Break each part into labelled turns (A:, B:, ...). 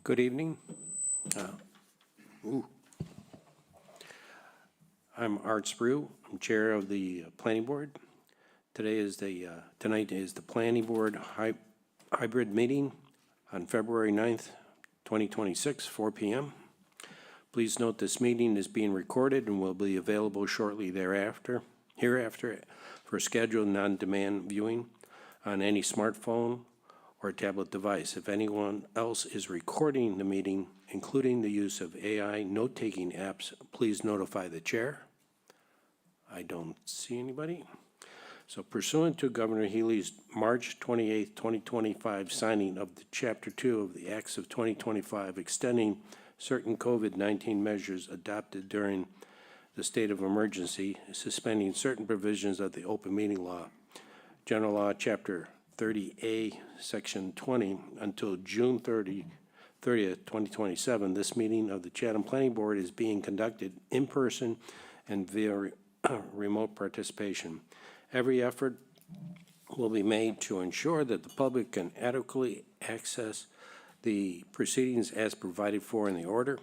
A: Good evening. I'm Art Sprue. I'm Chair of the Planning Board. Tonight is the Planning Board hybrid meeting on February 9th, 2026, 4 p.m. Please note this meeting is being recorded and will be available shortly hereafter for scheduled and on-demand viewing on any smartphone or tablet device. If anyone else is recording the meeting, including the use of AI note-taking apps, please notify the chair. I don't see anybody. So pursuant to Governor Healy's March 28, 2025 signing of the Chapter 2 of the Acts of 2025 extending certain COVID-19 measures adopted during the state of emergency, suspending certain provisions of the open meeting law, General Law Chapter 30A, Section 20, until June 30th, 2027, this meeting of the Chatham Planning Board is being conducted in person and via remote participation. Every effort will be made to ensure that the public can adequately access the proceedings as provided for in the order.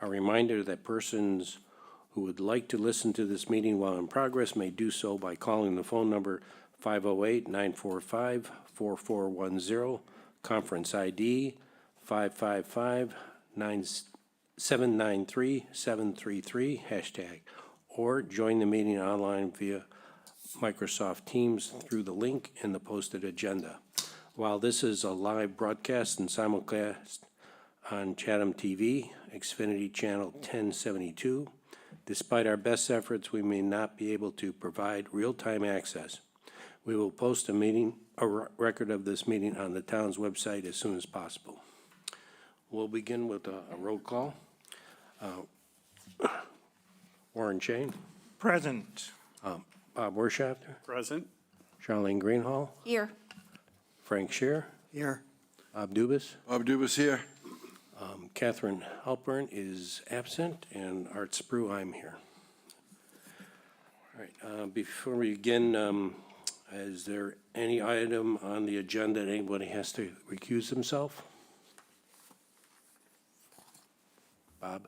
A: A reminder that persons who would like to listen to this meeting while in progress may do so by calling the phone number 508-945-4410, conference ID 555-793-733, hashtag, or join the meeting online via Microsoft Teams through the link in the posted agenda. While this is a live broadcast and simulcast on Chatham TV, Xfinity Channel 1072, despite our best efforts, we may not be able to provide real-time access. We will post a record of this meeting on the town's website as soon as possible. We'll begin with a roll call. Warren Chain.
B: Present.
A: Bob Werschafter.
B: Present.
A: Charlene Greenhall.
C: Here.
A: Frank Scheer.
B: Here.
A: Bob Dubus.
D: Bob Dubus here.
A: Catherine Halpern is absent, and Art Sprue, I'm here. All right, before we begin, is there any item on the agenda that anybody has to recuse himself? Bob?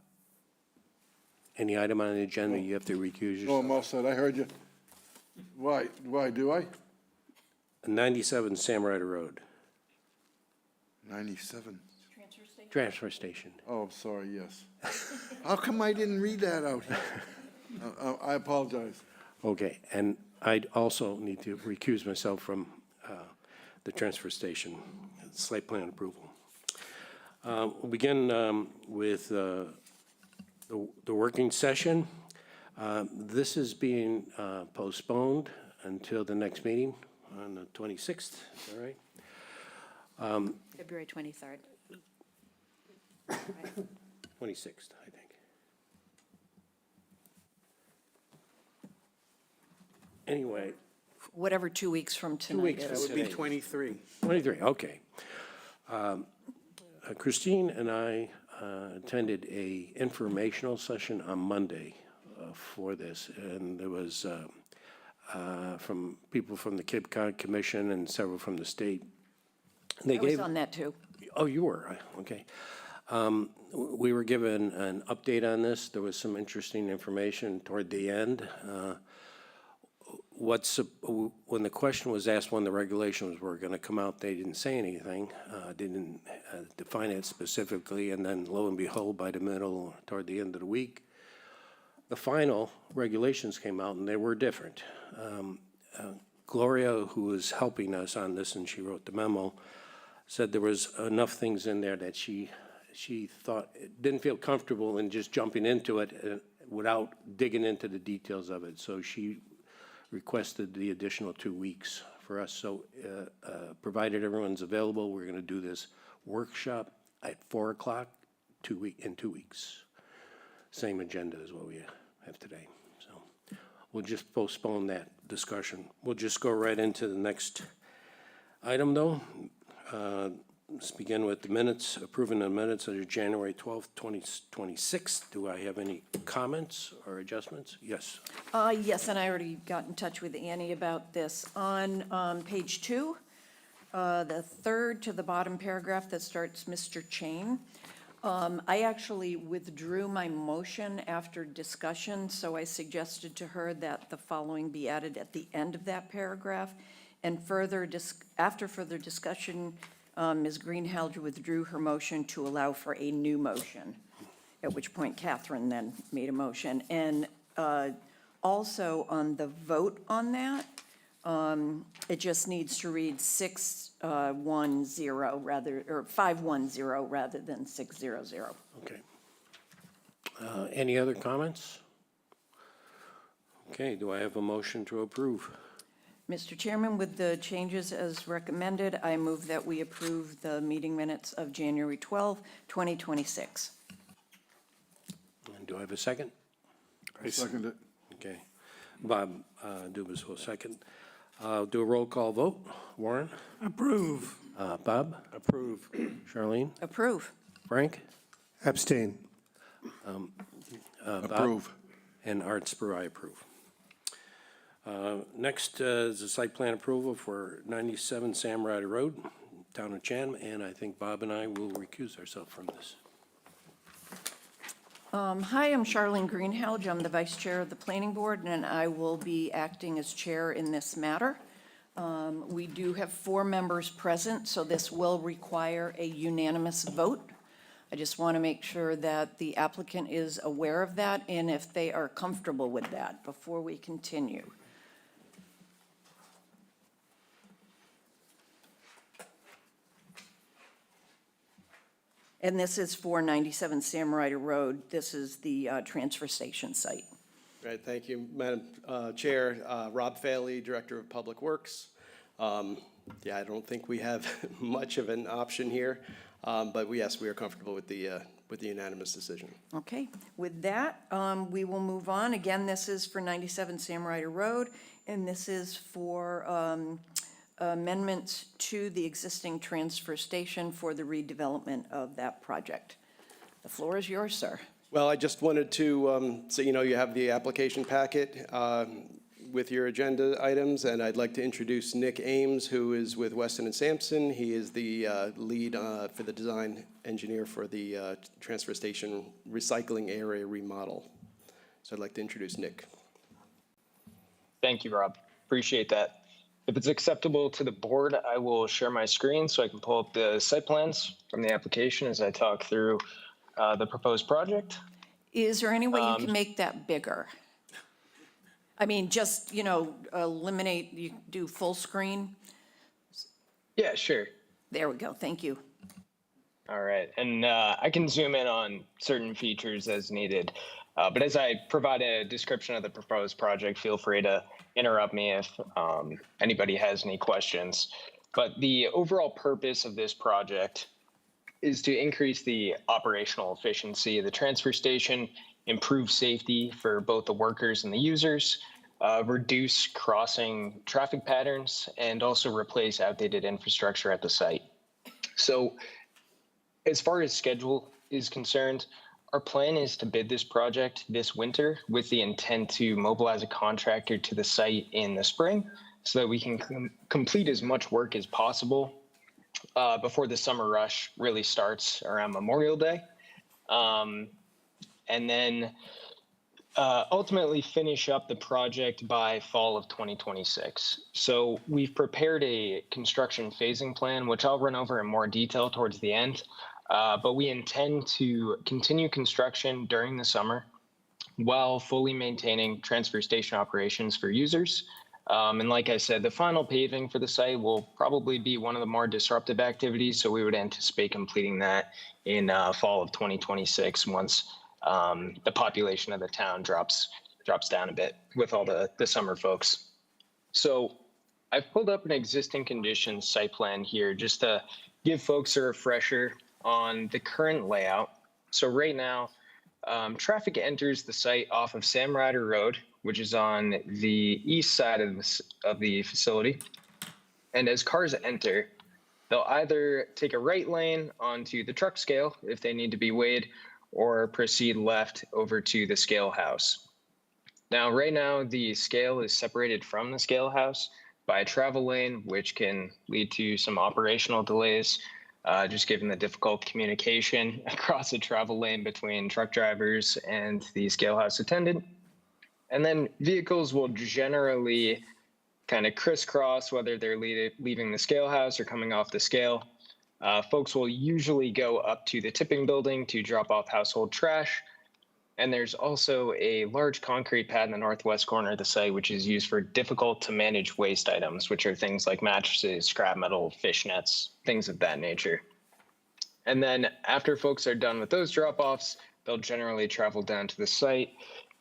A: Any item on the agenda you have to recuse
D: No,
A: yourself?
D: I'm all set. I heard you. Why do I?
A: 97 Sam Ryder Road.
D: 97.
A: Transfer station.
D: Oh, I'm sorry, yes. How come I didn't read that out here? I apologize.
A: Okay, and I also need to recuse myself from the transfer station site plan approval. We'll begin with the working session. This is being postponed until the next meeting on the 26th, is that right?
C: February 23rd.
A: 26th, I think. Anyway.
C: Whatever 2 weeks from tonight
A: weeks
C: is.
B: That would be 23.
A: 23, okay. Christine and I attended a informational session on Monday for this, and there was from people from the Cape Cod Commission and several from the state. They
C: I was on that too.
A: Oh, you were? Okay. We were given an update on this. There was some interesting information toward the end. When the question was asked when the regulations were going to come out, they didn't say anything, didn't define it specifically, and then lo and behold, by the middle, toward the end of the week, the final regulations came out, and they were different. Gloria, who was helping us on this, and she wrote the memo, said there was enough things in there that she thought, didn't feel comfortable in just jumping into it without digging into the details of it. So she requested the additional 2 weeks for us. So provided everyone's available, we're going to do this workshop at 4 o'clock in 2 weeks. Same agenda as what we have today. So we'll just postpone that discussion. We'll just go right into the next item, though. Let's begin with the minutes, approving the minutes of January 12th, 2026. Do I have any comments or adjustments? Yes.
C: Yes, and I already got in touch with Annie about this. On page 2, The third to the bottom paragraph that starts Mr. Chain. I actually withdrew my motion after discussion, so I suggested to her that the following be added at the end of that paragraph. And after further discussion, Ms. Greenhalgh withdrew her motion to allow for a new motion, at which point Catherine then made a motion. And also on the vote on that, it just needs to read 610 rather, or 510 rather than 600.
A: Okay. Any other comments? Okay, do I have a motion to approve?
C: Mr. Chairman, with the changes as recommended, I move that we approve the meeting minutes of January 12, 2026.
A: And do I have a second?
D: I second it.
A: Okay. Bob Dubus will second. Do a roll call vote. Warren?
B: Approve.
A: Bob?
B: Approve.
A: Charlene?
C: Approve.
A: Frank?
B: Abstain.
A: Bob?
D: Approve.
A: And Art Spur, I approve. Next is the site plan approval for 97 Sam Ryder Road, Town of Chatham, and I think Bob and I will recuse ourselves from this.
C: Hi, I'm Charlene Greenhalgh. I'm the Vice Chair of the Planning Board, and I will be acting as Chair in this matter. We do have 4 members present, so this will require a unanimous vote. I just want to make sure that the applicant is aware of that and if they are comfortable with that before we continue. And this is for 97 Sam Ryder Road. This is the transfer station site.
E: Right, thank you, Madam Chair. Rob Faley, Director of Public Works. Yeah, I don't think we have much of an option here, but yes, we are comfortable with the unanimous decision.
C: Okay, with that, we will move on. Again, this is for 97 Sam Ryder Road, and this is for amendments to the existing transfer station for the redevelopment of that project. The floor is yours, sir.
E: Well, I just wanted to, so you know, you have the application packet with your agenda items, and I'd like to introduce Nick Ames, who is with Weston and Sampson. He is the lead for the design engineer for the transfer station recycling area remodel. So I'd like to introduce Nick.
F: Thank you, Rob. Appreciate that. If it's acceptable to the board, I will share my screen so I can pull up the site plans from the application as I talk through the proposed project.
C: Is there any way you can make that bigger? I mean, just, you know, eliminate, you do full screen?
F: Yeah, sure.
C: There we go, thank you.
F: All right. And I can zoom in on certain features as needed. But as I provide a description of the proposed project, feel free to interrupt me if anybody has any questions. But the overall purpose of this project is to increase the operational efficiency of the transfer station, improve safety for both the workers and the users, reduce crossing traffic patterns, and also replace outdated infrastructure at the site. So as far as schedule is concerned, our plan is to bid this project this winter with the intent to mobilize a contractor to the site in the spring so that we can complete as much work as possible before the summer rush really starts around Memorial Day. And then ultimately finish up the project by fall of 2026. So we've prepared a construction phasing plan, which I'll run over in more detail towards the end. But we intend to continue construction during the summer while fully maintaining transfer station operations for users. And like I said, the final paving for the site will probably be one of the more disruptive activities. So we would anticipate completing that in fall of 2026 once the population of the town drops down a bit with all the summer folks. So I've pulled up an existing conditions site plan here just to give folks a refresher on the current layout. So right now, traffic enters the site off of Sam Ryder Road, which is on the east side of the facility. And as cars enter, they'll either take a right lane onto the truck scale if they need to be weighed, or proceed left over to the scale house. Now, right now, the scale is separated from the scale house by a travel lane, which can lead to some operational delays, just given the difficult communication across a travel lane between truck drivers and the scale house attendant. And then vehicles will generally kind of crisscross, whether they're leaving the scale house or coming off the scale. Folks will usually go up to the tipping building to drop off household trash. And there's also a large concrete pad in the northwest corner of the site, which is used for difficult to manage waste items, which are things like mattresses, scrap metal, fish nets, things of that nature. And then after folks are done with those drop-offs, they'll generally travel down to the site,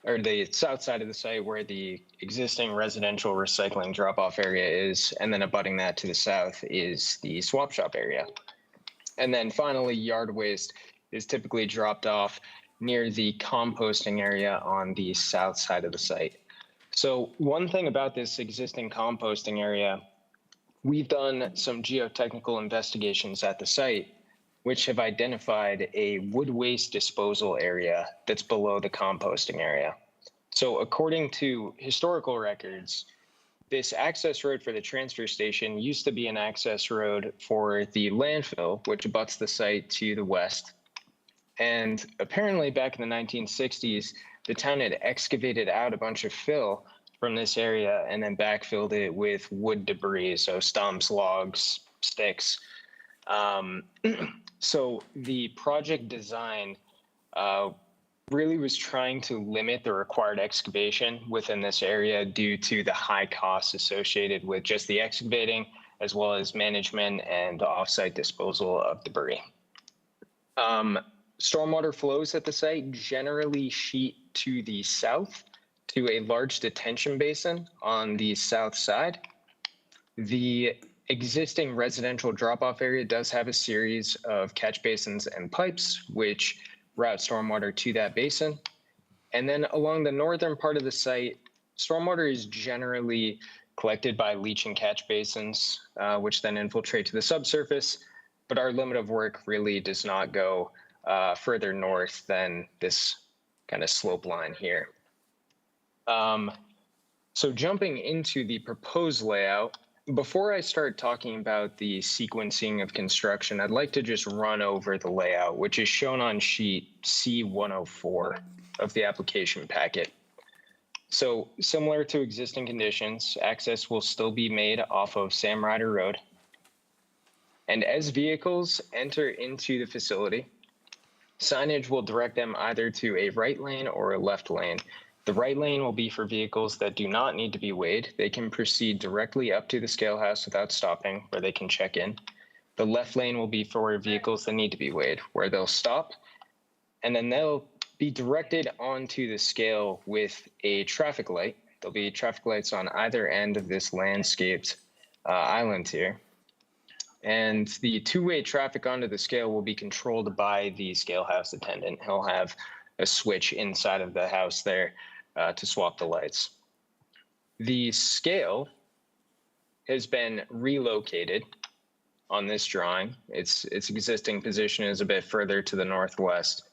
F: or the south side of the site where the existing residential recycling drop-off area is, and then abutting that to the south is the swap shop area. And then finally, yard waste is typically dropped off near the composting area on the south side of the site. So one thing about this existing composting area, we've done some geotechnical investigations at the site, which have identified a wood waste disposal area that's below the composting area. So according to historical records, this access road for the transfer station used to be an access road for the landfill, which abuts the site to the west. And apparently back in the 1960s, the town had excavated out a bunch of fill from this area and then backfilled it with wood debris, so stumps, logs, sticks. So the project design really was trying to limit the required excavation within this area due to the high costs associated with just the excavating, as well as management and offsite disposal of debris. Stormwater flows at the site generally sheet to the south to a large detention basin on the south side. The existing residential drop-off area does have a series of catch basins and pipes, which route stormwater to that basin. And then along the northern part of the site, stormwater is generally collected by leach and catch basins, which then infiltrate to the subsurface. But our limit of work really does not go further north than this kind of slope line here. So jumping into the proposed layout, before I start talking about the sequencing of construction, I'd like to just run over the layout, which is shown on sheet C104 of the application packet. So similar to existing conditions, access will still be made off of Sam Ryder Road. And as vehicles enter into the facility, signage will direct them either to a right lane or a left lane. The right lane will be for vehicles that do not need to be weighed. They can proceed directly up to the scale house without stopping, where they can check in. The left lane will be for vehicles that need to be weighed, where they'll stop, and then they'll be directed onto the scale with a traffic light. There'll be traffic lights on either end of this landscaped island here. And the two-way traffic onto the scale will be controlled by the scale house attendant. He'll have a switch inside of the house there to swap the lights. The scale has been relocated on this drawing. Its existing position is a bit further to the northwest.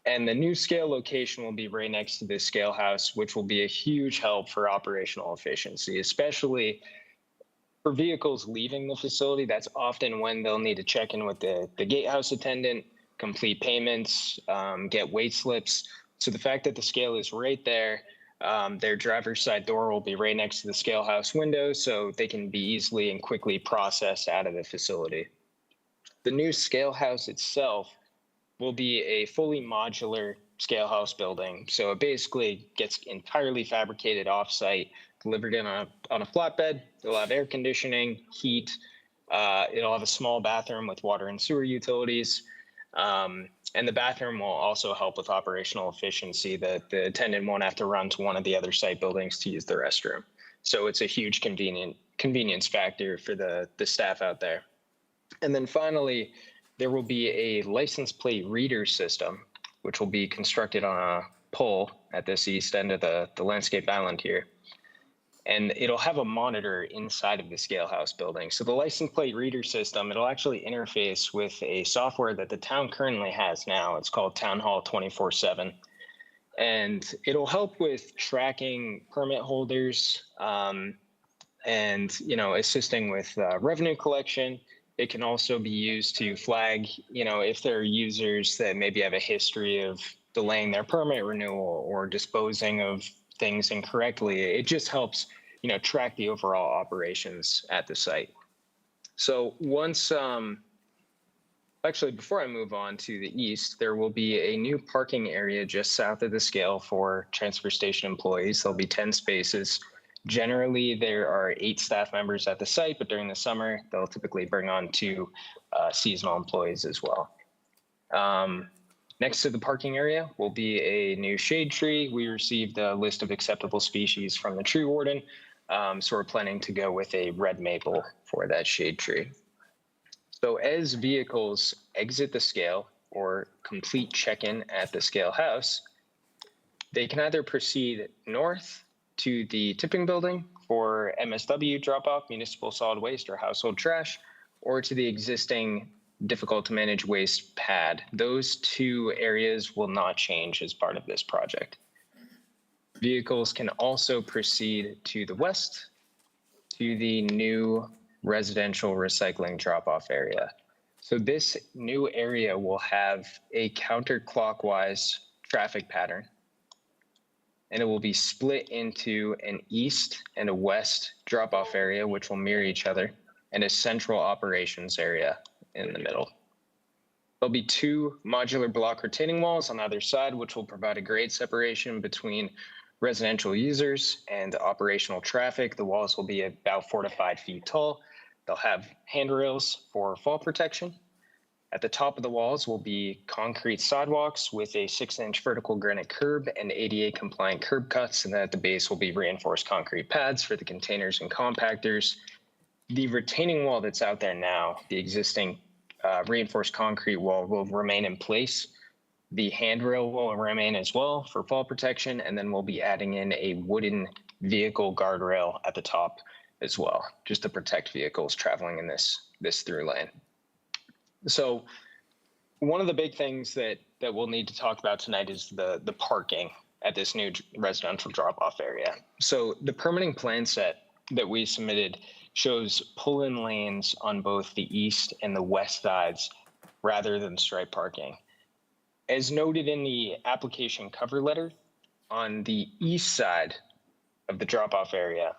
F: And the new scale location will be right next to this scale house, which will be a huge help for operational efficiency, especially for vehicles leaving the facility. That's often when they'll need to check in with the gatehouse attendant, complete payments, get weight slips. So the fact that the scale is right there, their driver's side door will be right next to the scale house window, so they can be easily and quickly processed out of the facility. The new scale house itself will be a fully modular scale house building. So it basically gets entirely fabricated off-site, delivered in on a flatbed. It'll have air conditioning, heat. It'll have a small bathroom with water and sewer utilities. And the bathroom will also help with operational efficiency. The attendant won't have to run to one of the other site buildings to use the restroom. So it's a huge convenience factor for the staff out there. And then finally, there will be a license plate reader system, which will be constructed on a pole at this east end of the landscape island here. And it'll have a monitor inside of the scale house building. So the license plate reader system, it'll actually interface with a software that the town currently has now. It's called Town Hall 24/7. And it'll help with tracking permit holders, and, assisting with revenue collection. It can also be used to flag, if there are users that maybe have a history of delaying their permit renewal or disposing of things incorrectly. It just helps, track the overall operations at the site. So once, actually, before I move on to the east, there will be a new parking area just south of the scale for transfer station employees. There'll be 10 spaces. Generally, there are 8 staff members at the site, but during the summer, they'll typically bring on 2 seasonal employees as well. Next to the parking area will be a new shade tree. We received a list of acceptable species from the tree warden, so we're planning to go with a red maple for that shade tree. So as vehicles exit the scale or complete check-in at the scale house, they can either proceed north to the tipping building for MSW drop-off, municipal solid waste or household trash, or to the existing difficult to manage waste pad. Those 2 areas will not change as part of this project. Vehicles can also proceed to the west to the new residential recycling drop-off area. So this new area will have a counterclockwise traffic pattern, and it will be split into an east and a west drop-off area, which will mirror each other, and a central operations area in the middle. There'll be 2 modular block retaining walls on either side, which will provide a grade separation between residential users and operational traffic. The walls will be about 4 to 5 feet tall. They'll have handrails for fall protection. At the top of the walls will be concrete sidewalks with a 6-inch vertical granite curb and ADA compliant curb cuts. And then at the base will be reinforced concrete pads for the containers and compactors. The retaining wall that's out there now, the existing reinforced concrete wall, will remain in place. The handrail will remain as well for fall protection, and then we'll be adding in a wooden vehicle guardrail at the top as well, just to protect vehicles traveling in this through lane. So one of the big things that we'll need to talk about tonight is the parking at this new residential drop-off area. So the permitting plan set that we submitted shows pull-in lanes on both the east and the west sides rather than stripe parking. As noted in the application cover letter, on the east side of the drop-off area,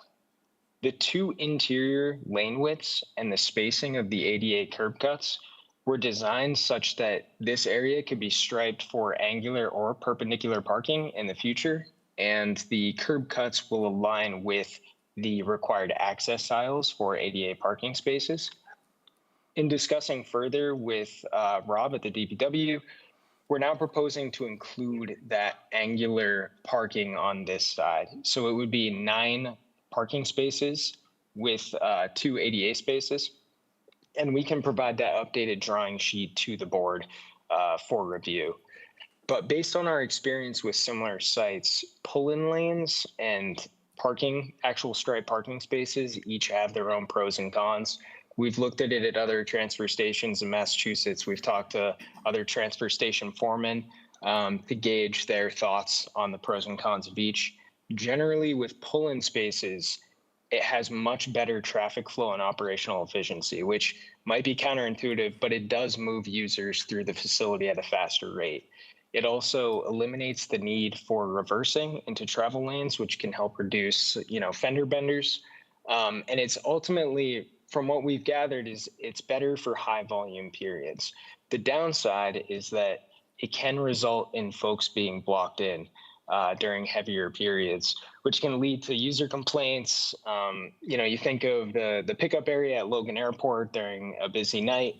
F: the 2 interior lane widths and the spacing of the ADA curb cuts were designed such that this area could be striped for angular or perpendicular parking in the future, and the curb cuts will align with the required access aisles for ADA parking spaces. In discussing further with Rob at the DPW, we're now proposing to include that angular parking on this side. So it would be 9 parking spaces with 2 ADA spaces. And we can provide that updated drawing sheet to the board for review. But based on our experience with similar sites, pull-in lanes and actual stripe parking spaces each have their own pros and cons. We've looked at it at other transfer stations in Massachusetts. We've talked to other transfer station foremen to gauge their thoughts on the pros and cons of each. Generally, with pull-in spaces, it has much better traffic flow and operational efficiency, which might be counterintuitive, but it does move users through the facility at a faster rate. It also eliminates the need for reversing into travel lanes, which can help reduce, fender benders. And it's ultimately, from what we've gathered, it's better for high volume periods. The downside is that it can result in folks being blocked in during heavier periods, which can lead to user complaints. You think of the pickup area at Logan Airport during a busy night.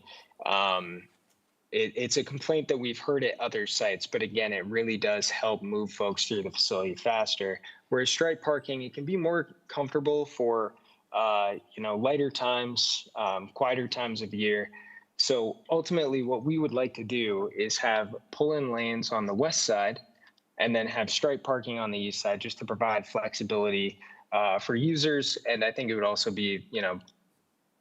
F: It's a complaint that we've heard at other sites, but again, it really does help move folks through the facility faster. Whereas stripe parking, it can be more comfortable for lighter times, quieter times of year. So ultimately, what we would like to do is have pull-in lanes on the west side and then have stripe parking on the east side, just to provide flexibility for users. And I think it would also be,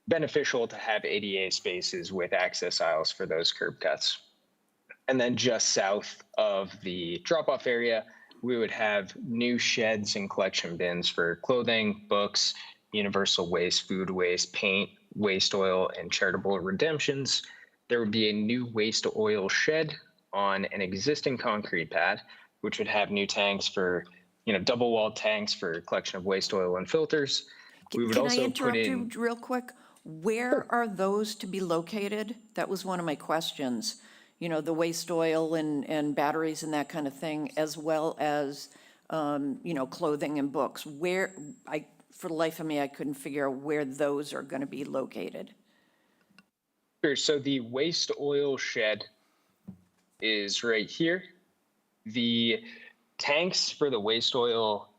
F: beneficial to have ADA spaces with access aisles for those curb cuts. And then just south of the drop-off area, we would have new sheds and collection bins for clothing, books, universal waste, food waste, paint, waste oil, and charitable redemptions. There would be a new waste oil shed on an existing concrete pad, which would have new tanks for, double walled tanks for collection of waste oil and filters. We would
C: Can I
F: also put
C: interrupt
F: in.
C: you real quick? Where are those to be located? That was one of my questions. The waste oil and batteries and that kind of thing, as well as, clothing and books. For the life of me, I couldn't figure out where those are going to be located.
F: Sure. So the waste oil shed is right here. The tanks for the waste oil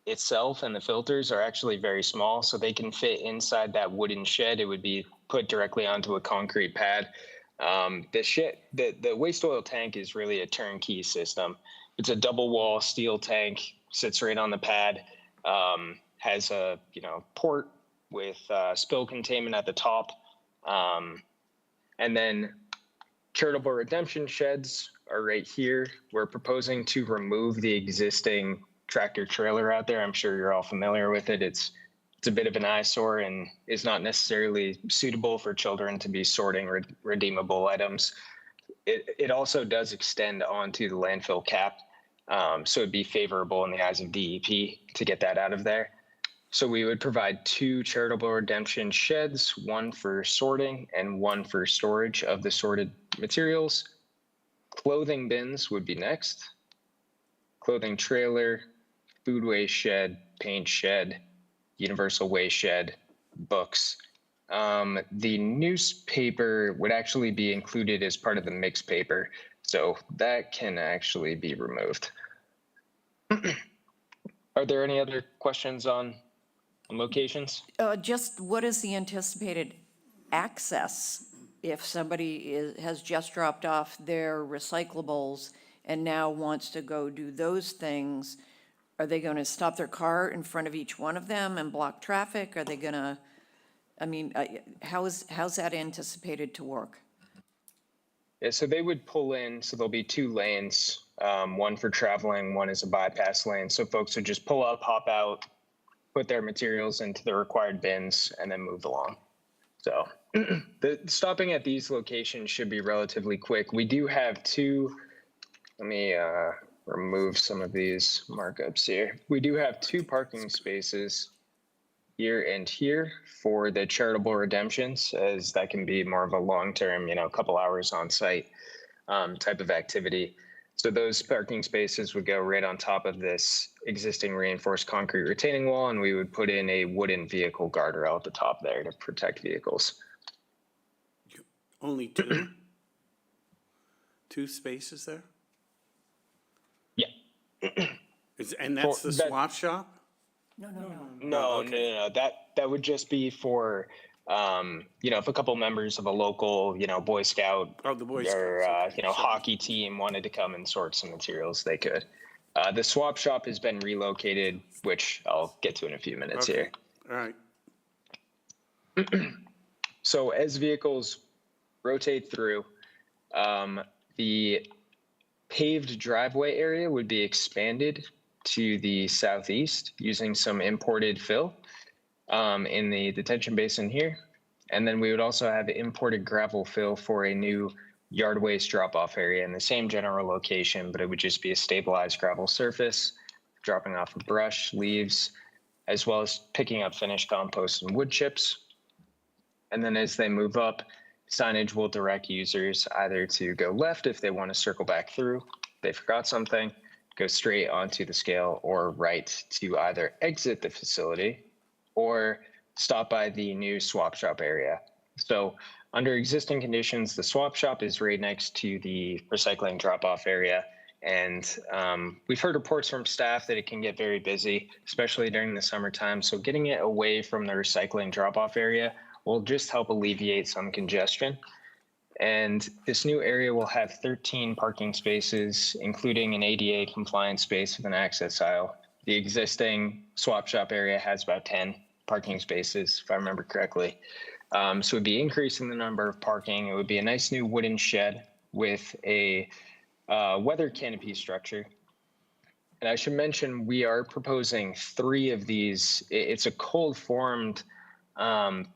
F: itself and the filters are actually very small, so they can fit inside that wooden shed. It would be put directly onto a concrete pad. The waste oil tank is really a turnkey system. It's a double wall steel tank, sits right on the pad, has a port with spill containment at the top, and then charitable redemption sheds are right here. We're proposing to remove the existing tractor trailer out there. I'm sure you're all familiar with it. It's a bit of an eyesore and is not necessarily suitable for children to be sorting redeemable items. It also does extend onto the landfill cap, so it'd be favorable in the eyes of DEP to get that out of there. So we would provide 2 charitable redemption sheds, one for sorting and one for storage of the sorted materials. Clothing bins would be next. Clothing trailer, food waste shed, paint shed, universal waste shed, books. The newspaper would actually be included as part of the mixed paper, so that can actually be removed. Are there any other questions on locations?
C: Just what is the anticipated access if somebody has just dropped off their recyclables and now wants to go do those things? Are they going to stop their car in front of each one of them and block traffic? Are they going to, how's that anticipated to work?
F: Yeah, so they would pull in, so there'll be 2 lanes, one for traveling, one is a bypass lane. So folks would just pull up, hop out, put their materials into the required bins, and then move along. So the stopping at these locations should be relatively quick. We do have 2, let me remove some of these markups here. We do have 2 parking spaces here and here for the charitable redemptions, as that can be more of a long-term, a couple hours on site type of activity. So those parking spaces would go right on top of this existing reinforced concrete retaining wall, and we would put in a wooden vehicle guardrail at the top there to protect vehicles.
B: Only 2? 2 spaces there?
F: Yeah.
B: And that's the
F: that-
B: swap shop?
F: No. That would just be for, if a couple members of a local, Boy Scout
B: Oh, the Boy
F: or,
B: Scouts. Okay, sure.
F: hockey team wanted to come and sort some materials, they could. The swap shop has been relocated, which I'll get to in a few minutes
B: Okay.
F: here.
B: All right.
F: So as vehicles rotate through, the paved driveway area would be expanded to the southeast using some imported fill in the detention basin here. And then we would also have imported gravel fill for a new yard waste drop-off area in the same general location, but it would just be a stabilized gravel surface, dropping off of brush, leaves, as well as picking up finished compost and wood chips. And then as they move up, signage will direct users either to go left if they want to circle back through, they forgot something, go straight onto the scale, or right to either exit the facility or stop by the new swap shop area. So under existing conditions, the swap shop is right next to the recycling drop-off area. And we've heard reports from staff that it can get very busy, especially during the summertime. So getting it away from the recycling drop-off area will just help alleviate some congestion. And this new area will have 13 parking spaces, including an ADA compliant space with an access aisle. The existing swap shop area has about 10 parking spaces, if I remember correctly. So it would be increasing the number of parking. It would be a nice new wooden shed with a weather canopy structure. And I should mention, we are proposing 3 of these. It's a cold formed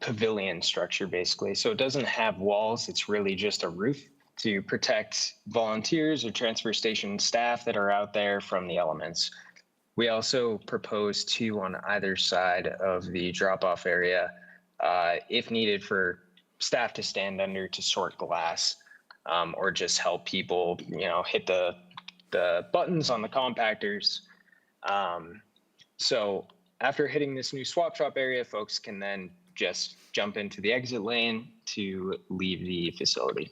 F: pavilion structure, basically. So it doesn't have walls. It's really just a roof to protect volunteers or transfer station staff that are out there from the elements. We also propose 2 on either side of the drop-off area, if needed, for staff to stand under to sort glass, or just help people, hit the buttons on the compactors. So after hitting this new swap shop area, folks can then just jump into the exit lane to leave the facility.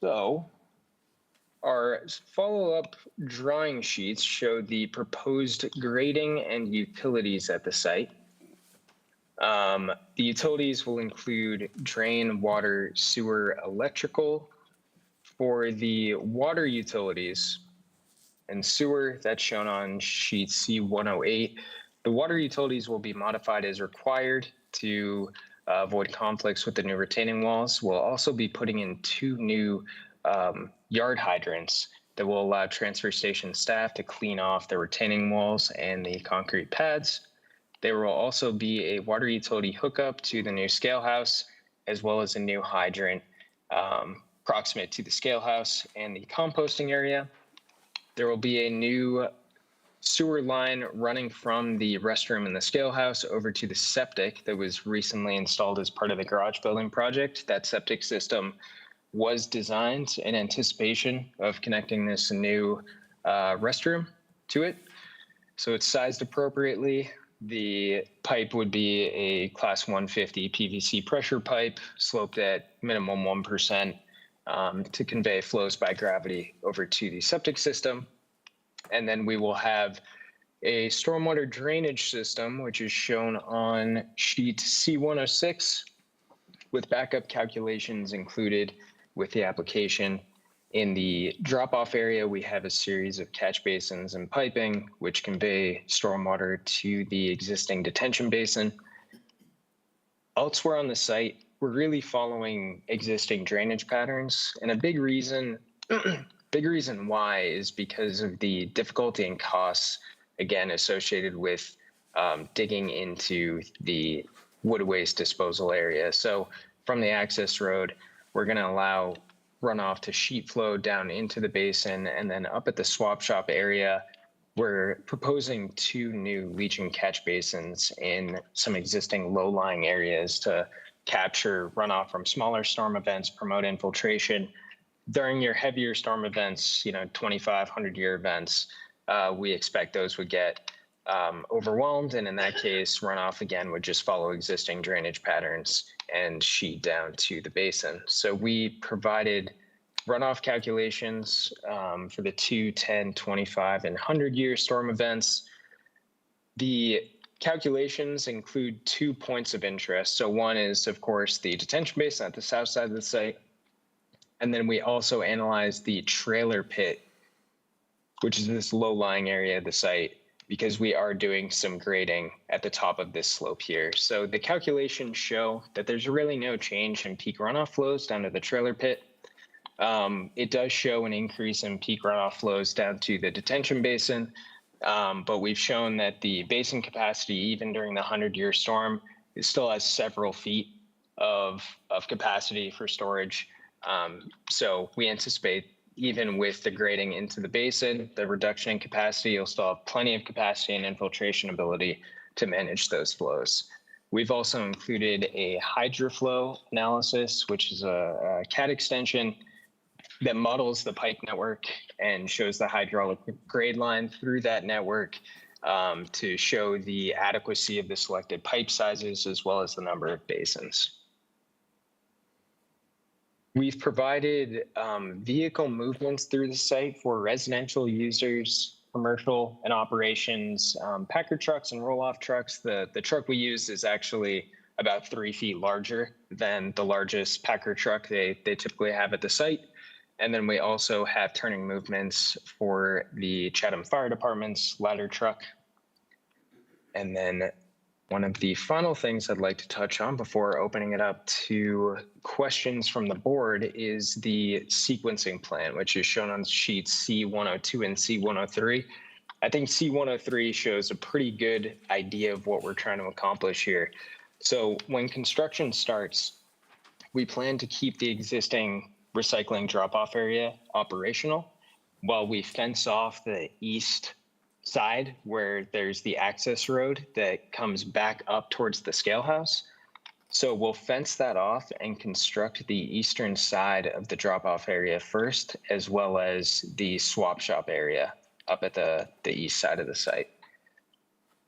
F: So our follow-up drawing sheets show the proposed grading and utilities at the site. The utilities will include drain, water, sewer, electrical. For the water utilities and sewer, that's shown on sheet C108, the water utilities will be modified as required to avoid conflicts with the new retaining walls. We'll also be putting in 2 new yard hydrants that will allow transfer station staff to clean off the retaining walls and the concrete pads. There will also be a water utility hookup to the new scale house, as well as a new hydrant proximate to the scale house and the composting area. There will be a new sewer line running from the restroom in the scale house over to the septic that was recently installed as part of the garage building project. That septic system was designed in anticipation of connecting this new restroom to it. So it's sized appropriately. The pipe would be a class 150 PVC pressure pipe sloped at minimum 1%. To convey flows by gravity over to the septic system. And then we will have a stormwater drainage system, which is shown on sheet C106, with backup calculations included with the application. In the drop-off area, we have a series of catch basins and piping, which convey stormwater to the existing detention basin. Elsewhere on the site, we're really following existing drainage patterns. And a big reason why is because of the difficulty and costs, again, associated with digging into the wood waste disposal area. So from the access road, we're going to allow runoff to sheet flow down into the basin, and then up at the swap shop area, we're proposing 2 new leaching catch basins in some existing low-lying areas to capture runoff from smaller storm events, promote infiltration. During your heavier storm events, 2,500-year events, we expect those would get overwhelmed, and in that case, runoff again would just follow existing drainage patterns and sheet down to the basin. So we provided runoff calculations for the 2, 10, 25, and 100-year storm events. The calculations include 2 points of interest. So one is, of course, the detention basin at the south side of the site. And then we also analyzed the trailer pit, which is this low-lying area of the site, because we are doing some grading at the top of this slope here. So the calculations show that there's really no change in peak runoff flows down to the trailer pit. It does show an increase in peak runoff flows down to the detention basin, but we've shown that the basin capacity, even during the 100-year storm, it still has several feet of capacity for storage. So we anticipate, even with the grading into the basin, the reduction in capacity, you'll still have plenty of capacity and infiltration ability to manage those flows. We've also included a hydroflow analysis, which is a CAD extension that models the pipe network and shows the hydraulic grade line through that network to show the adequacy of the selected pipe sizes as well as the number of basins. We've provided vehicle movements through the site for residential users, commercial and operations, packer trucks and roll-off trucks. The truck we use is actually about 3 feet larger than the largest packer truck they typically have at the site. And then we also have turning movements for the Chatham Fire Department's ladder truck. And then One of the final things I'd like to touch on before opening it up to questions from the board is the sequencing plan, which is shown on sheets C102 and C103. I think C103 shows a pretty good idea of what we're trying to accomplish here. So when construction starts, we plan to keep the existing recycling drop-off area operational while we fence off the east side where there's the access road that comes back up towards the scale house. So we'll fence that off and construct the eastern side of the drop-off area first, as well as the swap shop area up at the east side of the site.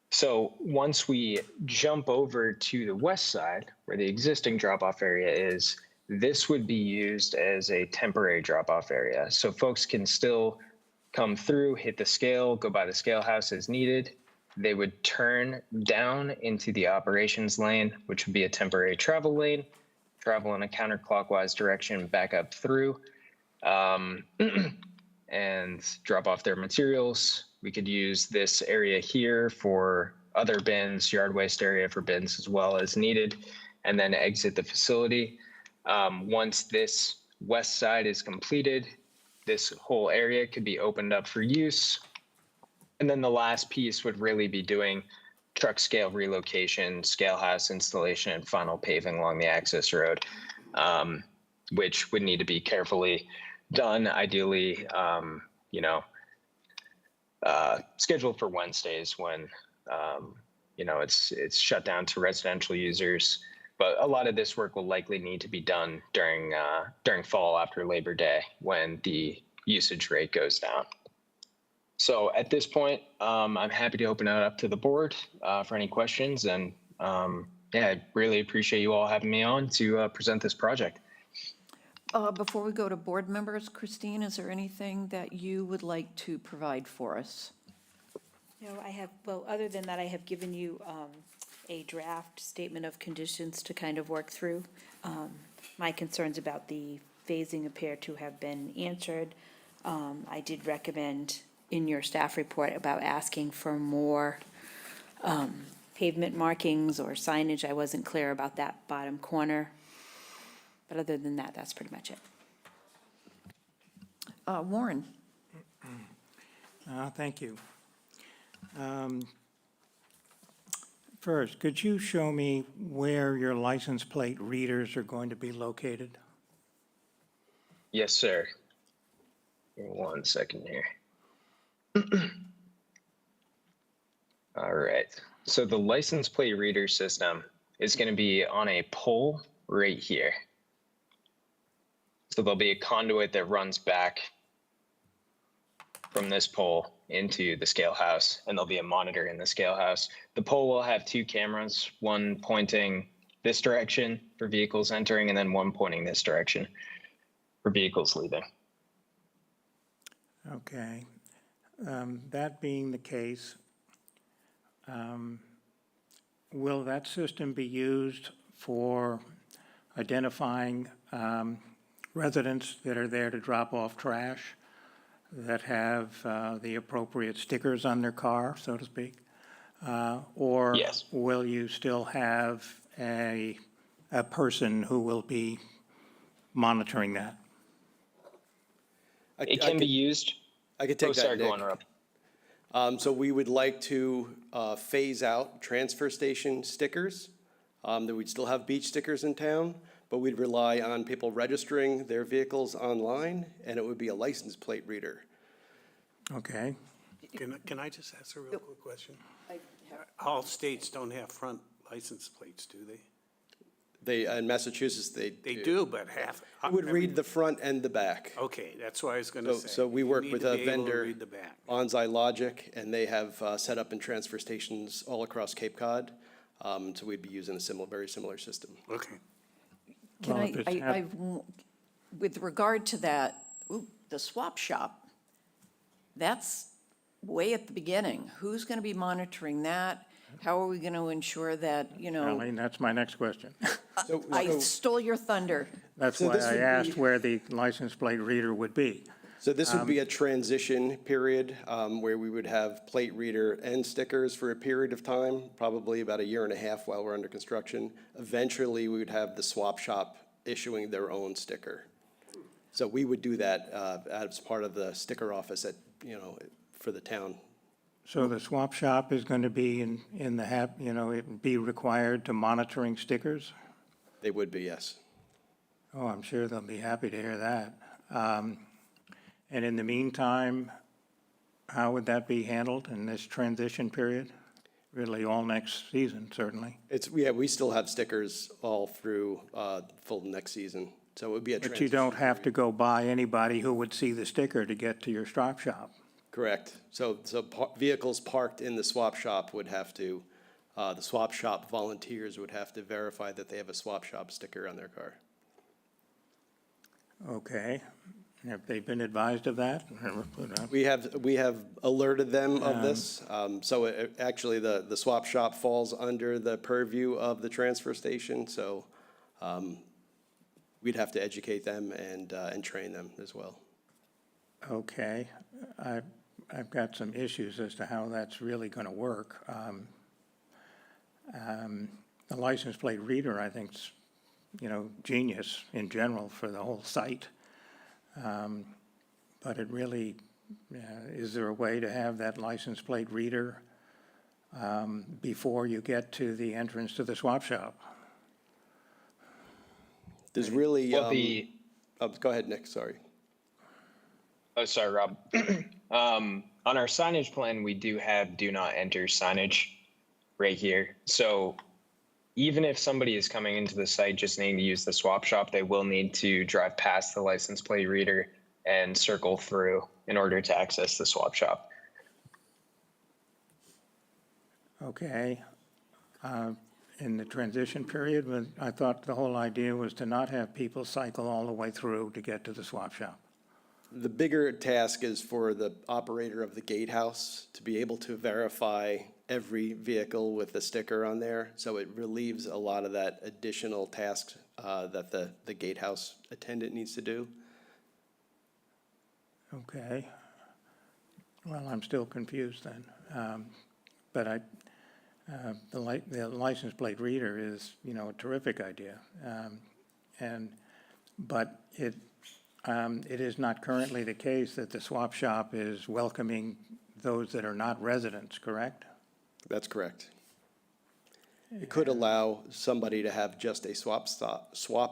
F: So once we jump over to the west side, where the existing drop-off area is, this would be used as a temporary drop-off area. So folks can still come through, hit the scale, go by the scale house as needed. They would turn down into the operations lane, which would be a temporary travel lane, travel in a counterclockwise direction back up through, and drop off their materials. We could use this area here for other bins, yard waste area for bins as well as needed, and then exit the facility. Once this west side is completed, this whole area could be opened up for use. And then the last piece would really be doing truck scale relocation, scale house installation, and final paving along the access road, which would need to be carefully done, ideally, scheduled for Wednesdays when, it's shut down to residential users. But a lot of this work will likely need to be done during fall after Labor Day when the usage rate goes down. So at this point, I'm happy to open it up to the board for any questions. And I really appreciate you all having me on to present this project.
C: Before we go to board members, Christine, is there anything that you would like to provide for us?
G: No, other than that, I have given you a draft statement of conditions to kind of work through. My concerns about the phasing appear to have been answered. I did recommend in your staff report about asking for more pavement markings or signage. I wasn't clear about that bottom corner. But other than that, that's pretty much it.
C: Warren?
H: Thank you. First, could you show me where your license plate readers are going to be located?
F: Yes, sir. Give me 1 second here. All right. So the license plate reader system is going to be on a pole right here. So there'll be a conduit that runs back from this pole into the scale house, and there'll be a monitor in the scale house. The pole will have 2 cameras, one pointing this direction for vehicles entering, and then one pointing this direction for vehicles leaving.
H: Okay. That being the case, will that system be used for identifying residents that are there to drop off trash that have the appropriate stickers on their car, so to speak? Or
F: Yes.
H: will you still have a person who will be monitoring that?
F: It can be used.
E: I could take that,
F: Sorry,
E: Nick.
F: go on, Rob.
E: So we would like to phase out transfer station stickers, that we'd still have beach stickers in town, but we'd rely on people registering their vehicles online, and it would be a license plate reader.
H: Okay.
B: Can I just ask a real quick question? All states don't have front license plates, do they?
E: In Massachusetts, they
B: They do, but half.
E: It would read the front and the back.
B: Okay, that's what I was gonna say.
E: So we
B: You
E: work
B: need
E: with
B: to
E: a
B: be able to
E: vendor,
B: read the back.
E: Bonsai Logic, and they have set up in transfer stations all across Cape Cod. So we'd be using a very similar system.
B: Okay.
C: Can
H: Well, if it's
C: with regard to that, the swap shop, that's way at the beginning. Who's going to be monitoring that? How are we going to ensure that,
H: Colleen, that's my next question.
C: I stole your thunder.
H: That's
E: So
H: why
E: this
H: I
E: would
H: asked
E: be-
H: where the license plate reader would be.
E: So this would be a transition period where we would have plate reader and stickers for a period of time, probably about a year and a half while we're under construction. Eventually, we would have the swap shop issuing their own sticker. So we would do that as part of the sticker office at, for the town.
H: So the swap shop is going to be in the, it be required to monitoring stickers?
E: They would be, yes.
H: Oh, I'm sure they'll be happy to hear that. And in the meantime, how would that be handled in this transition period? Really all next season, certainly.
E: We still have stickers all through full next season, so it would be a
H: But
E: transition.
H: you don't have to go by anybody who would see the sticker to get to your swap shop.
E: Correct. So vehicles parked in the swap shop would have to, the swap shop volunteers would have to verify that they have a swap shop sticker on their car.
H: Okay. Have they been advised of that?
E: We have alerted them of this. So actually, the swap shop falls under the purview of the transfer station, so we'd have to educate them and train them as well.
H: Okay. I've got some issues as to how that's really going to work. The license plate reader, I think's, genius in general for the whole site. But it really, is there a way to have that license plate reader before you get to the entrance to the swap shop?
E: There's really,
F: Well,
E: go ahead, Nick, sorry.
F: Oh, sorry, Rob. On our signage plan, we do have do not enter signage right here. So even if somebody is coming into the site just needing to use the swap shop, they will need to drive past the license plate reader and circle through in order to access the swap shop.
H: Okay. In the transition period, I thought the whole idea was to not have people cycle all the way through to get to the swap shop.
E: The bigger task is for the operator of the gatehouse to be able to verify every vehicle with the sticker on there. So it relieves a lot of that additional task that the gatehouse attendant needs to do.
H: Okay. Well, I'm still confused then. But the license plate reader is, a terrific idea. But it is not currently the case that the swap shop is welcoming those that are not residents, correct?
E: That's correct. It could allow somebody to have just a swap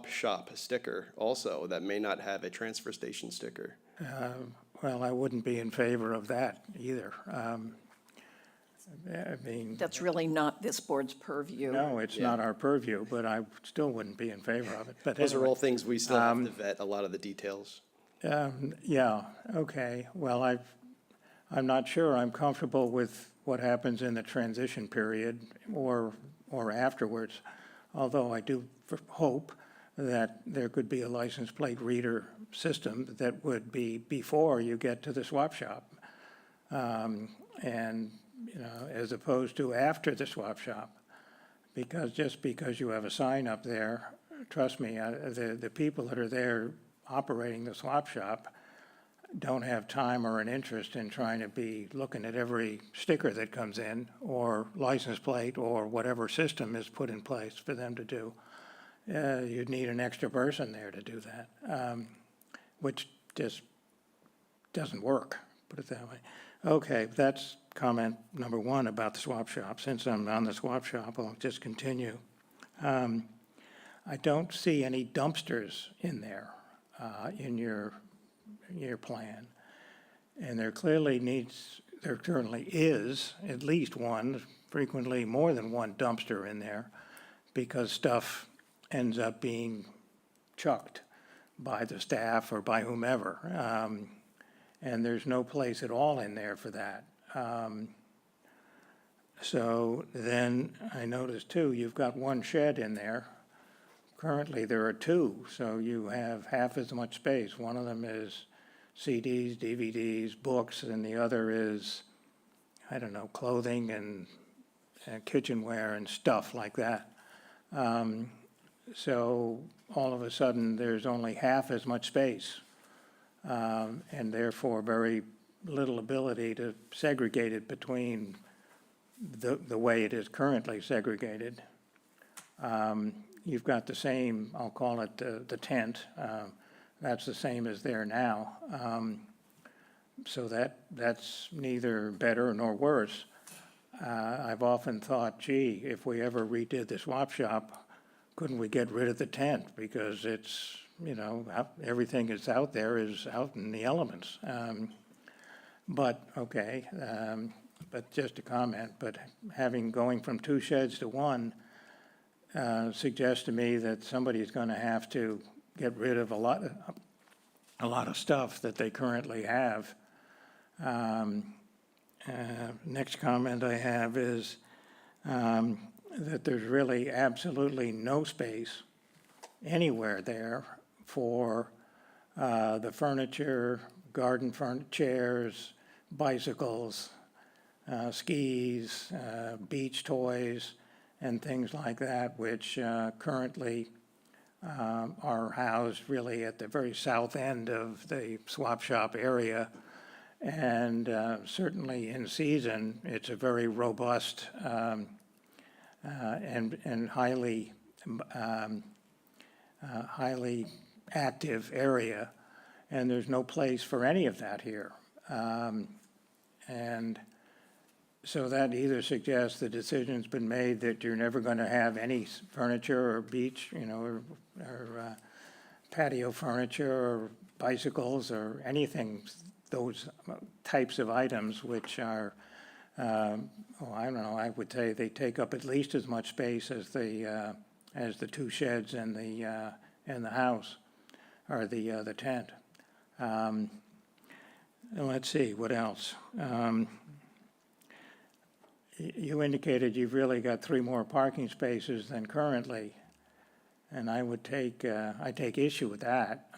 E: shop sticker also that may not have a transfer station sticker.
H: Well, I wouldn't be in favor of that either. I mean,
C: That's really not this board's purview.
H: no, it's not our purview, but I still wouldn't be in favor of it. But
E: Those are
H: anyway.
E: all things we still have to vet, a lot of the details.
H: Yeah, okay. Well, I'm not sure I'm comfortable with what happens in the transition period or afterwards, although I do hope that there could be a license plate reader system that would be before you get to the swap shop. And, as opposed to after the swap shop. Because just because you have a sign up there, trust me, the people that are there operating the swap shop don't have time or an interest in trying to be looking at every sticker that comes in or license plate or whatever system is put in place for them to do. You'd need an extra person there to do that, which just doesn't work, put it that way. Okay, that's comment number one about the swap shop. Since I'm on the swap shop, I'll just continue. I don't see any dumpsters in there, in your plan. And there currently is at least one, frequently more than one dumpster in there because stuff ends up being chucked by the staff or by whomever. And there's no place at all in there for that. So then I noticed too, you've got one shed in there. Currently there are two, so you have half as much space. One of them is CDs, DVDs, books, and the other is, I don't know, clothing and kitchenware and stuff like that. So all of a sudden, there's only half as much space and therefore very little ability to segregate it between the way it is currently segregated. You've got the same, I'll call it the tent, that's the same as there now. So that's neither better nor worse. I've often thought, gee, if we ever redid the swap shop, couldn't we get rid of the tent? Because it's, everything that's out there is out in the elements. But, okay, but just a comment, but going from 2 sheds to 1 suggests to me that somebody's gonna have to get rid of a lot of stuff that they currently have. Next comment I have is that there's really absolutely no space anywhere there for the furniture, garden chairs, bicycles, skis, beach toys, and things like that, which currently are housed really at the very south end of the swap shop area. And certainly in season, it's a very robust and highly active area, and there's no place for any of that here. And so that either suggests the decision's been made that you're never going to have any furniture or beach, or patio furniture or bicycles or anything, those types of items which are, I don't know, I would say they take up at least as much space as the 2 sheds and the house, or the tent. And let's see, what else? You indicated you've really got 3 more parking spaces than currently, and I take issue with that,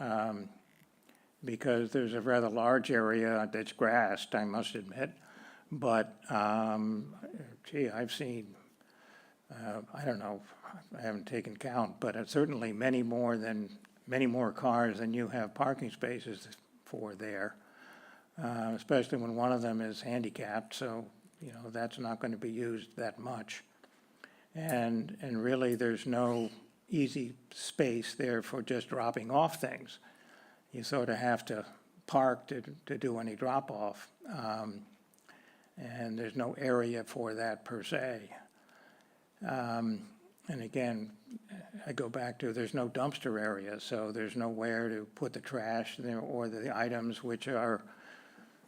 H: because there's a rather large area that's grassed, I must admit, but, gee, I've seen, I don't know, I haven't taken count, but it's certainly many more cars than you have parking spaces for there, especially when one of them is handicapped, so, that's not going to be used that much. And really, there's no easy space there for just dropping off things. You sort of have to park to do any drop-off, and there's no area for that per se. And again, I go back to there's no dumpster area, so there's nowhere to put the trash there or the items which are,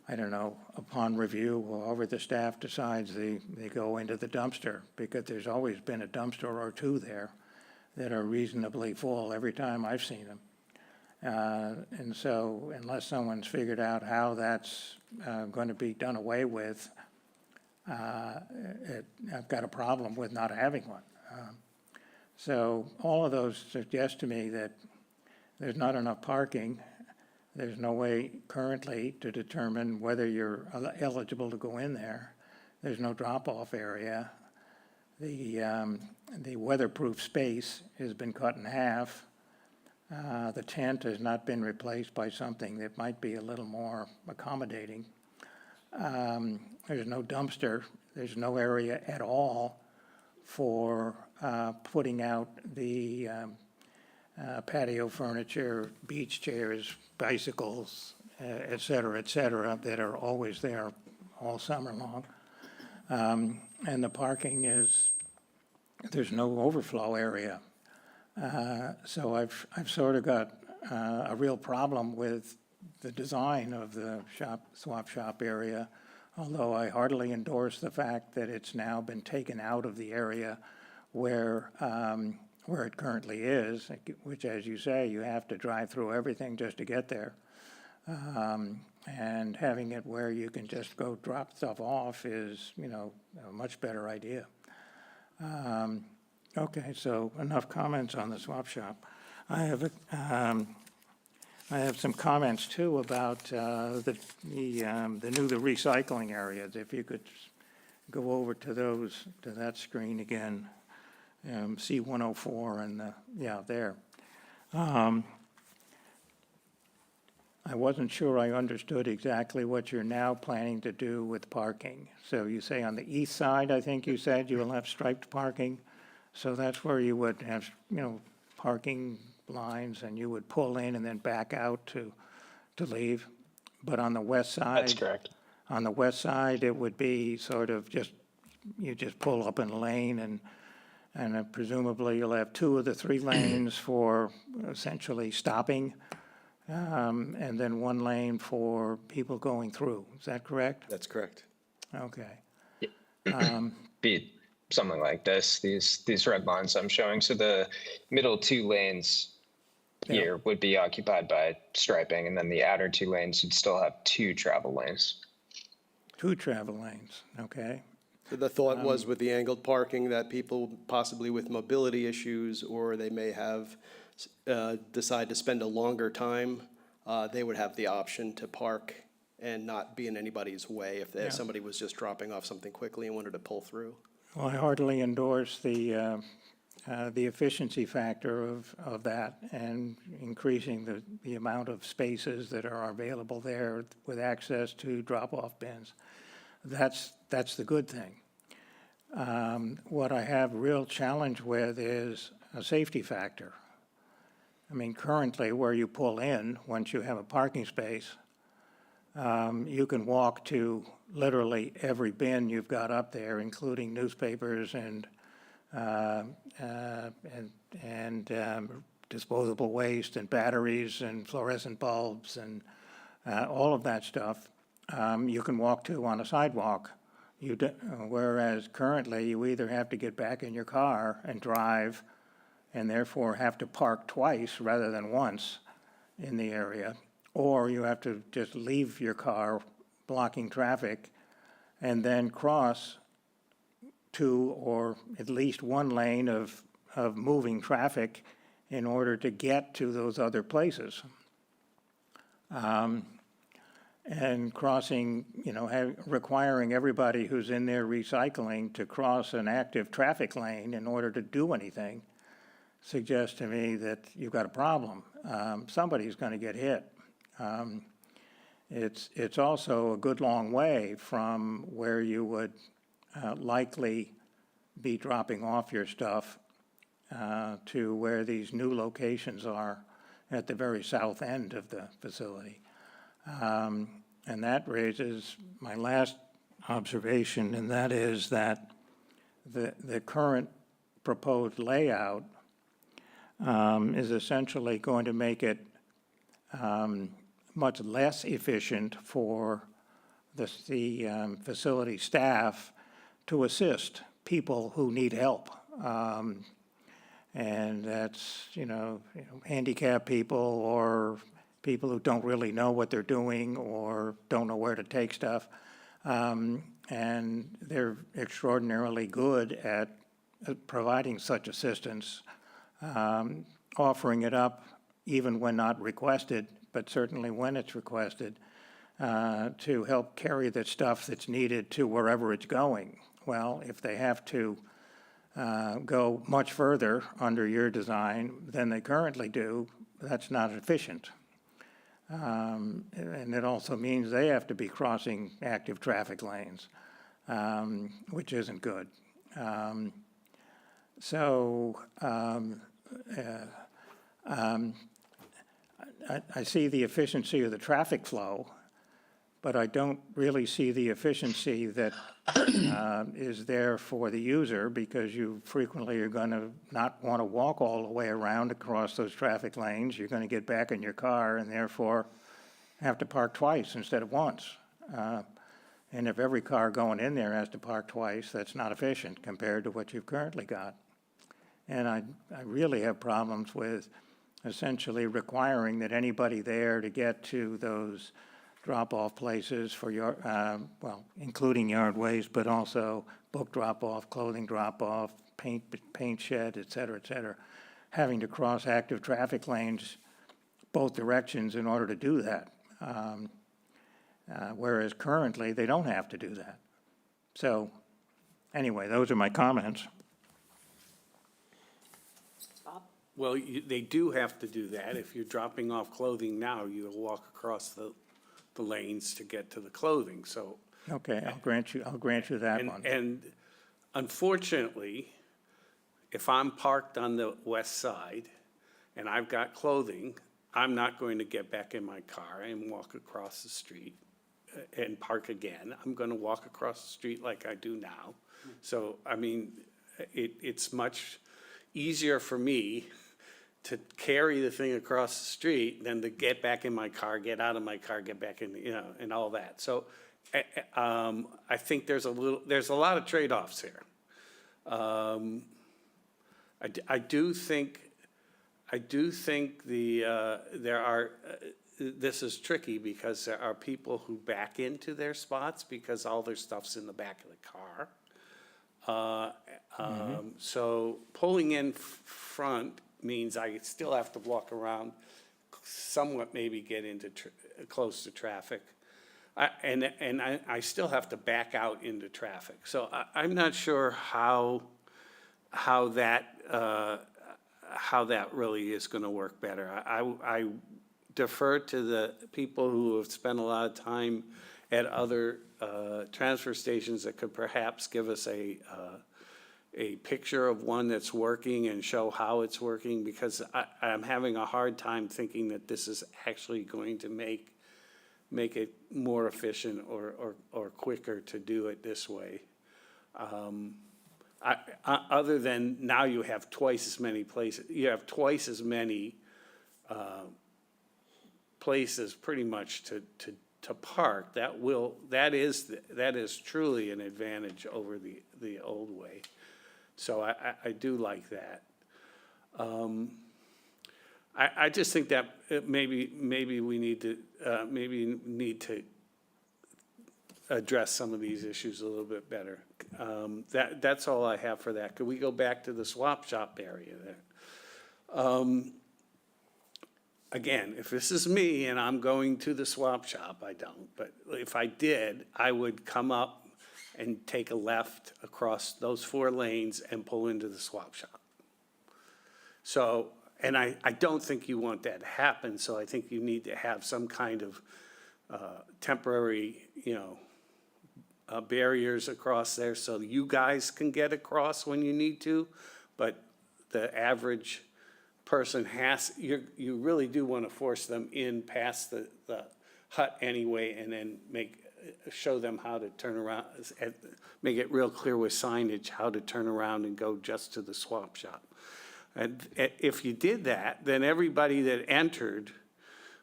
H: I don't know, upon review, however the staff decides they go into the dumpster, because there's always been a dumpster or 2 there that are reasonably full every time I've seen them. And so unless someone's figured out how that's going to be done away with, I've got a problem with not having one. So all of those suggest to me that there's not enough parking. There's no way currently to determine whether you're eligible to go in there. There's no drop-off area. The weatherproof space has been cut in half. The tent has not been replaced by something that might be a little more accommodating. There's no dumpster. There's no area at all for putting out the patio furniture, beach chairs, bicycles, et cetera, that are always there all summer long. And the parking there's no overflow area. So I've sort of got a real problem with the design of the swap shop area, although I heartily endorse the fact that it's now been taken out of the area where it currently is, which, as you say, you have to drive through everything just to get there. And having it where you can just go drop stuff off is, a much better idea. Okay, so enough comments on the swap shop. I have some comments too about the recycling areas. If you could go over to that screen again, C104 and there. I wasn't sure I understood exactly what you're now planning to do with parking. So you say on the east side, I think you said you will have striped parking. So that's where you would have, parking lines and you would pull in and then back out to leave. But on the west side.
F: That's correct.
H: On the west side, it would be sort of you just pull up in a lane and presumably you'll have 2 of the 3 lanes for essentially stopping, and then 1 lane for people going through. Is that correct?
E: That's correct.
H: Okay.
F: Be something like this, these red lines I'm showing. So the middle 2 lanes here would be occupied by striping, and then the outer 2 lanes, you'd still have 2 travel lanes.
H: 2 travel lanes, okay.
E: So the thought was with the angled parking that people possibly with mobility issues, or they may have, decide to spend a longer time, they would have the option to park and not be in anybody's way if somebody was just dropping off something quickly and wanted to pull through.
H: Well, I heartily endorse the efficiency factor of that and increasing the amount of spaces that are available there with access to drop-off bins. That's the good thing. What I have real challenge with is a safety factor. I mean, currently where you pull in, once you have a parking space, you can walk to literally every bin you've got up there, including newspapers and disposable waste and batteries and fluorescent bulbs and all of that stuff. You can walk to on a sidewalk. Whereas currently you either have to get back in your car and drive and therefore have to park twice rather than once in the area, or you have to just leave your car blocking traffic and then cross 2 or at least 1 lane of moving traffic in order to get to those other places. And crossing, requiring everybody who's in there recycling to cross an active traffic lane in order to do anything suggests to me that you've got a problem. Somebody's going to get hit. It's also a good long way from where you would likely be dropping off your stuff to where these new locations are at the very south end of the facility. And that raises my last observation, and that is that the current proposed layout is essentially going to make it much less efficient for the facility staff to assist people who need help. And that's, handicapped people or people who don't really know what they're doing or don't know where to take stuff. And they're extraordinarily good at providing such assistance, offering it up even when not requested, but certainly when it's requested, to help carry the stuff that's needed to wherever it's going. Well, if they have to go much further under your design than they currently do, that's not efficient. And it also means they have to be crossing active traffic lanes, which isn't good. I see the efficiency of the traffic flow, but I don't really see the efficiency that is there for the user, because you frequently are going to not want to walk all the way around across those traffic lanes. You're going to get back in your car and therefore have to park twice instead of once. And if every car going in there has to park twice, that's not efficient compared to what you've currently got. And I really have problems with essentially requiring that anybody there to get to those drop-off places for including yard waste, but also book drop-off, clothing drop-off, paint shed, et cetera, having to cross active traffic lanes both directions in order to do that. Whereas currently, they don't have to do that. So, anyway, those are my comments.
B: Well, they do have to do that. If you're dropping off clothing now, you'll walk across the lanes to get to the clothing, so.
H: Okay, I'll grant you that
B: And,
H: one.
B: and unfortunately, if I'm parked on the west side and I've got clothing, I'm not going to get back in my car and walk across the street and park again. I'm gonna walk across the street like I do now. So, I mean, it's much easier for me to carry the thing across the street than to get back in my car, get out of my car, get back in, and all that. So, I think there's a lot of trade-offs here. I do think this is tricky because there are people who back into their spots because all their stuff's in the back of the car. So pulling in front means I still have to walk around, somewhat maybe get into, close to traffic. And I still have to back out into traffic. So I'm not sure how that really is gonna work better. I defer to the people who have spent a lot of time at other transfer stations that could perhaps give us a picture of one that's working and show how it's working, because I'm having a hard time thinking that this is actually going to make it more efficient or quicker to do it this way. Other than now you have twice as many places, you have twice as many places pretty much to park. That is truly an advantage over the old way. So I do like that. I just think that maybe we need to address some of these issues a little bit better. That's all I have for that. Could we go back to the swap shop area there? Again, if this is me and I'm going to the swap shop, I don't, but if I did, I would come up and take a left across those 4 lanes and pull into the swap shop. So, and I don't think you want that to happen, so I think you need to have some kind of temporary, barriers across there so you guys can get across when you need to, but the average person you really do want to force them in past the hut anyway, and then show them how to turn around, make it real clear with signage how to turn around and go just to the swap shop. And if you did that, then everybody that entered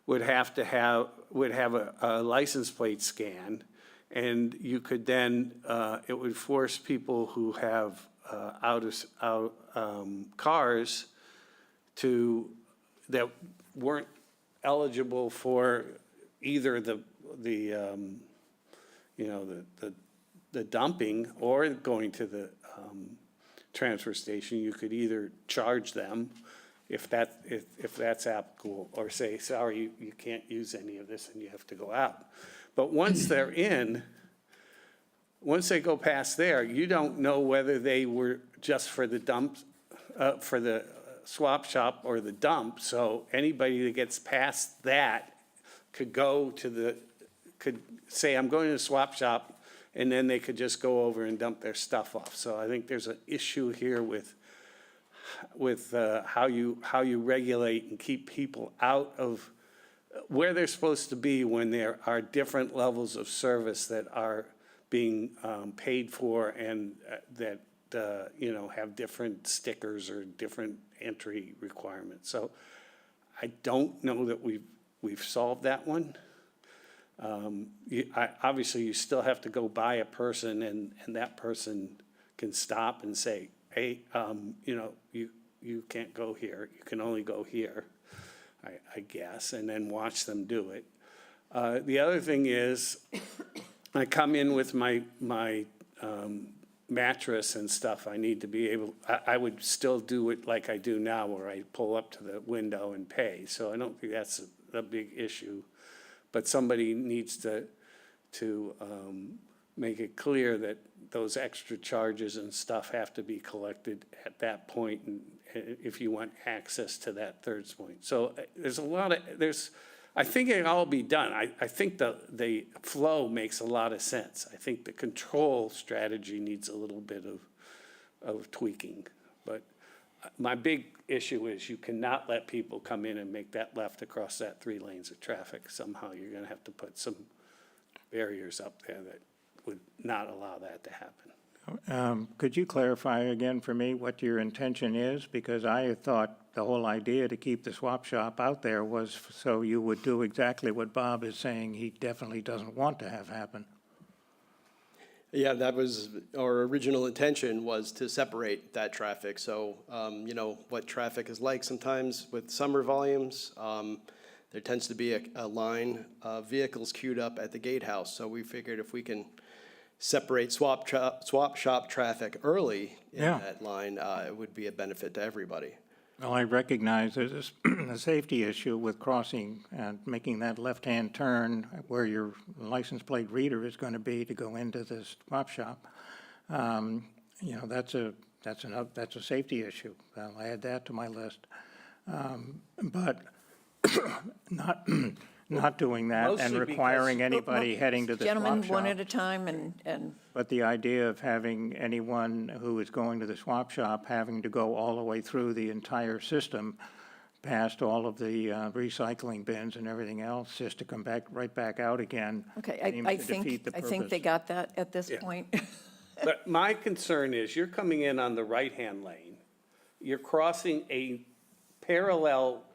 B: would have a license plate scan, and you could then, it would force people who have cars that weren't eligible for either the dumping or going to the transfer station. You could either charge them if that's applicable, or say, sorry, you can't use any of this and you have to go out. But once they're in, once they go past there, you don't know whether they were just for the dumps, for the swap shop or the dump. So anybody that gets past that could say, I'm going to the swap shop, and then they could just go over and dump their stuff off. So I think there's an issue here with how you regulate and keep people out of where they're supposed to be when there are different levels of service that are being paid for and that have different stickers or different entry requirements. So I don't know that we've solved that one. Obviously, you still have to go by a person, and that person can stop and say, hey, you can't go here. You can only go here, I guess, and then watch them do it. The other thing is, I come in with my mattress and stuff. I need to be able, I would still do it like I do now, where I pull up to the window and pay. So I don't think that's a big issue. But somebody needs to make it clear that those extra charges and stuff have to be collected at that point, and if you want access to that third point. So there's a lot of, I think it'll all be done. I think the flow makes a lot of sense. I think the control strategy needs a little bit of tweaking. But my big issue is you cannot let people come in and make that left across that 3 lanes of traffic. Somehow you're gonna have to put some barriers up there that would not allow that to happen.
H: Could you clarify again for me what your intention is? Because I had thought the whole idea to keep the swap shop out there was so you would do exactly what Bob is saying he definitely doesn't want to have happen.
E: Yeah, that was, our original intention was to separate that traffic. So, you know, what traffic is like sometimes with summer volumes, there tends to be a line of vehicles queued up at the gatehouse. So we figured if we can separate swap shop traffic early in
H: Yeah.
E: that line, it would be a benefit to everybody.
H: Well, I recognize there's a safety issue with crossing and making that left-hand turn where your license plate reader is going to be to go into this swap shop. You know, that's a safety issue. I'll add that to my list. But not doing that and
B: Mostly
H: requiring
B: because-
H: anybody heading to the swap
C: Gentlemen, one
H: shop.
C: at a time, and
H: But the idea of having anyone who is going to the swap shop having to go all the way through the entire system, past all of the recycling bins and everything else, just to come back, right back out again,
C: okay,
H: seems
C: I
H: to defeat the
C: think they
H: purpose.
C: got that at this point.
B: But my concern is you're coming in on the right-hand lane, you're crossing a parallel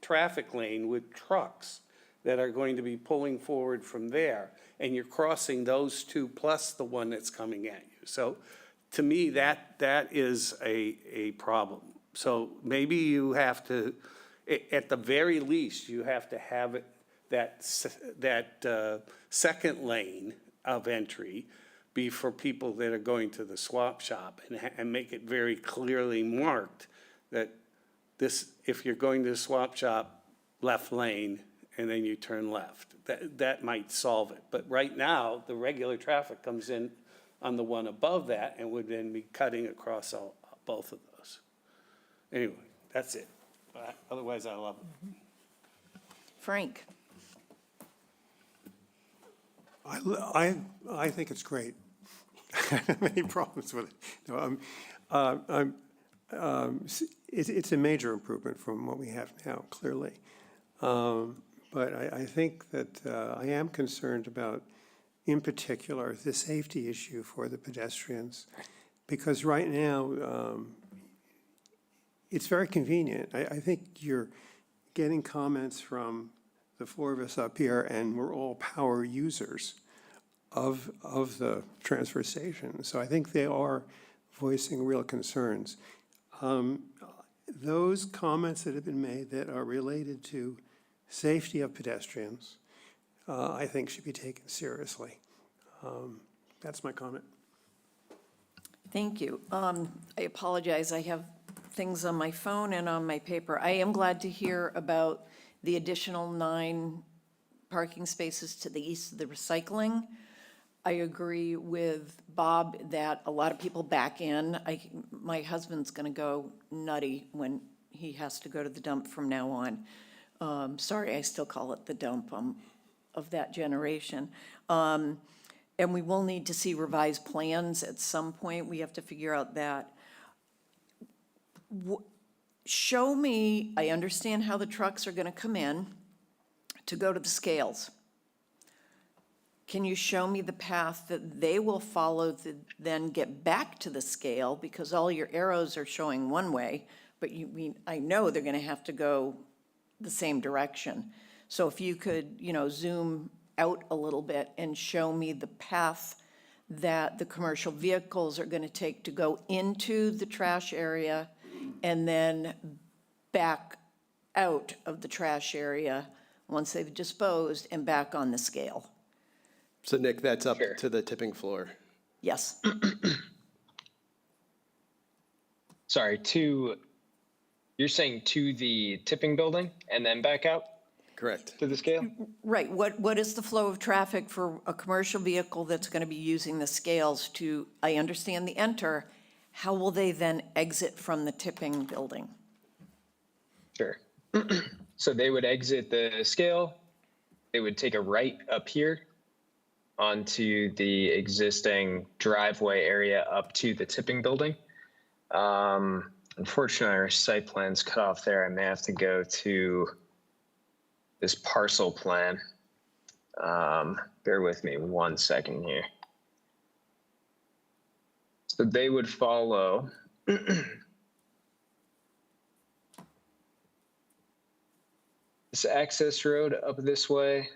B: traffic lane with trucks that are going to be pulling forward from there, and you're crossing those 2 plus the one that's coming at you. So to me, that is a problem. So maybe you have to, at the very least, you have to have it, that second lane of entry be for people that are going to the swap shop, and make it very clearly marked that this, if you're going to the swap shop, left lane, and then you turn left. That might solve it. But right now, the regular traffic comes in on the one above that and would then be cutting across both of those. Anyway, that's it. But otherwise, I love it.
C: Frank?
I: I think it's great. I don't have any problems with it. No, it's a major improvement from what we have now, clearly. But I think that I am concerned about, in particular, the safety issue for the pedestrians. Because right now, it's very convenient. I think you're getting comments from the 4 of us up here, and we're all power users of the transfer station. So I think they are voicing real concerns. Those comments that have been made that are related to safety of pedestrians, I think should be taken seriously. That's my comment.
C: Thank you. I apologize, I have things on my phone and on my paper. I am glad to hear about the additional 9 parking spaces to the east of the recycling. I agree with Bob that a lot of people back in. My husband's gonna go nutty when he has to go to the dump from now on. Sorry, I still call it the dump. I'm of that generation. And we will need to see revised plans at some point. We have to figure out that. Show me, I understand how the trucks are gonna come in to go to the scales. Can you show me the path that they will follow to then get back to the scale? Because all your arrows are showing one way, but I know they're gonna have to go the same direction. So if you could, zoom out a little bit and show me the path that the commercial vehicles are gonna take to go into the trash area and then back out of the trash area once they've disposed and back on the scale.
E: So Nick, that's up
F: Sure.
E: to the tipping floor.
C: Yes.
F: Sorry, you're saying to the tipping building and then back out?
E: Correct.
F: to the scale?
C: Right, what is the flow of traffic for a commercial vehicle that's going to be using the scales to, I understand the enter, how will they then exit from the tipping building?
F: Sure. So they would exit the scale, they would take a right up here onto the existing driveway area up to the tipping building. Unfortunately, our site plan's cut off there. I may have to go to this parcel plan. Bear with me 1 second here. So they would follow this access road up this way.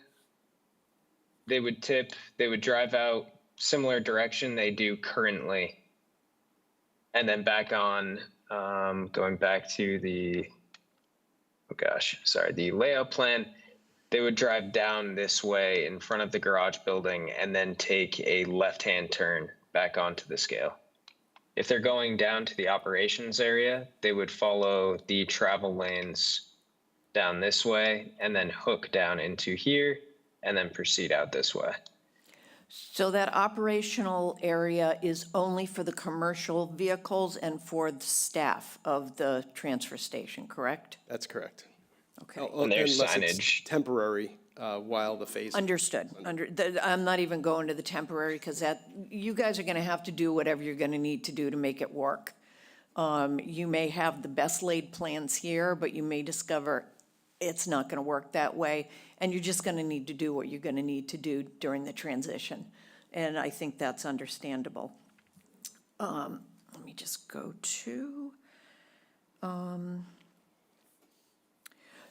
F: They would tip, they would drive out similar direction they do currently. And then back on, going back to the, the layout plan, they would drive down this way in front of the garage building and then take a left-hand turn back onto the scale. If they're going down to the operations area, they would follow the travel lanes down this way and then hook down into here and then proceed out this way.
C: So that operational area is only for the commercial vehicles and for the staff of the transfer station, correct?
E: That's correct.
C: Okay,
F: And there's
E: Unless it's
F: signage.
E: temporary while the phase.
C: understood. I'm not even going to the temporary, because you guys are going to have to do whatever you're going to need to do to make it work. You may have the best laid plans here, but you may discover it's not going to work that way, and you're just going to need to do what you're going to need to do during the transition. And I think that's understandable. Let me just go to,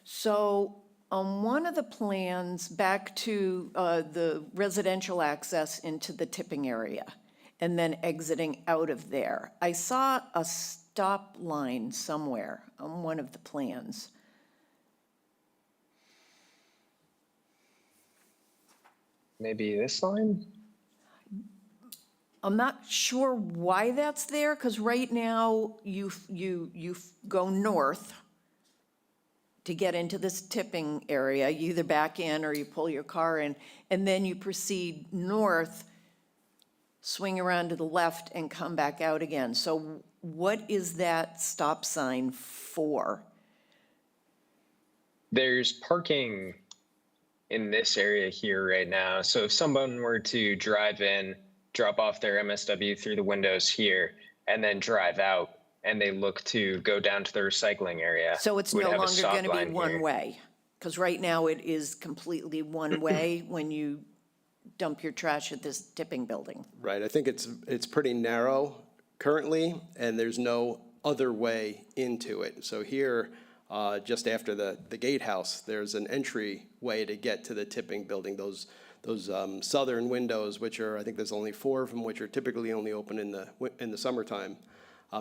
C: so on one of the plans, back to the residential access into the tipping area, and then exiting out of there, I saw a stop line somewhere on one of the plans.
F: Maybe this line?
C: I'm not sure why that's there, because right now you go north to get into this tipping area. You either back in or you pull your car in, and then you proceed north, swing around to the left, and come back out again. So what is that stop sign for?
F: There's parking in this area here right now. So if someone were to drive in, drop off their MSW through the windows here, and then drive out, and they look to go down to the recycling area.
C: So it's
F: we'd
C: no
F: have a
C: longer
F: stop
C: going to be
F: line
C: one
F: here.
C: way? Because right now it is completely one way when you dump your trash at this tipping building.
E: Right, I think it's pretty narrow currently, and there's no other way into it. So here, just after the gatehouse, there's an entry way to get to the tipping building. Those southern windows, which are, I think there's only 4 of them, which are typically only open in the summertime.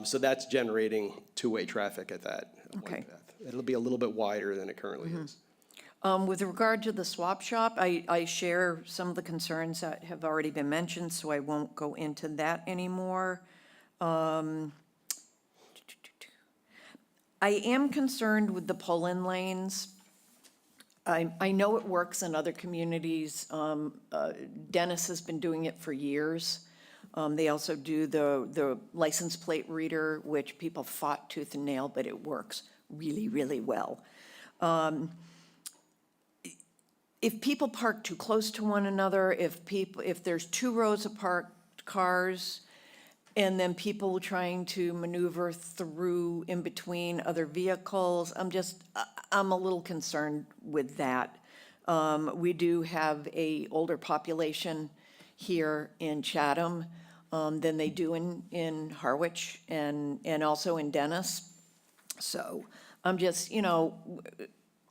E: So that's generating two-way traffic at that.
C: Okay.
E: path. It'll be a little bit wider than it currently is.
C: With regard to the swap shop, I share some of the concerns that have already been mentioned, so I won't go into that anymore. I am concerned with the pull-in lanes. I know it works in other communities. Dennis has been doing it for years. They also do the license plate reader, which people fought tooth and nail, but it works really, really well. If people park too close to one another, if there's 2 rows of parked cars, and then people trying to maneuver through in between other vehicles, I'm a little concerned with that. We do have a older population here in Chatham than they do in Harwich and also in Dennis. So I'm just,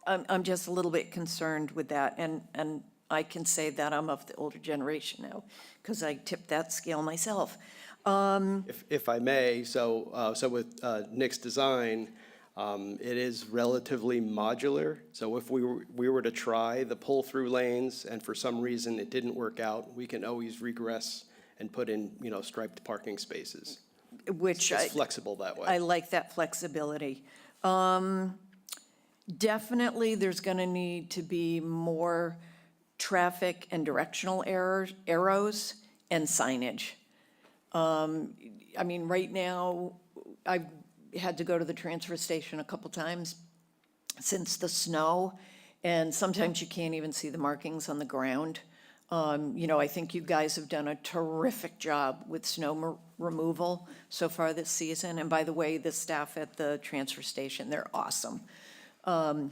C: I'm just a little bit concerned with that. And I can say that I'm of the older generation now, because I tipped that scale myself.
E: If I may, so with Nick's design, it is relatively modular. So if we were to try the pull-through lanes and for some reason it didn't work out, we can always regress and put in, striped parking spaces.
C: Which
E: It's flexible that way.
C: I like that flexibility. Definitely, there's going to need to be more traffic and directional arrows and signage. I mean, right now, I've had to go to the transfer station a couple times since the snow, and sometimes you can't even see the markings on the ground. You know, I think you guys have done a terrific job with snow removal so far this season. And by the way, the staff at the transfer station, they're awesome. But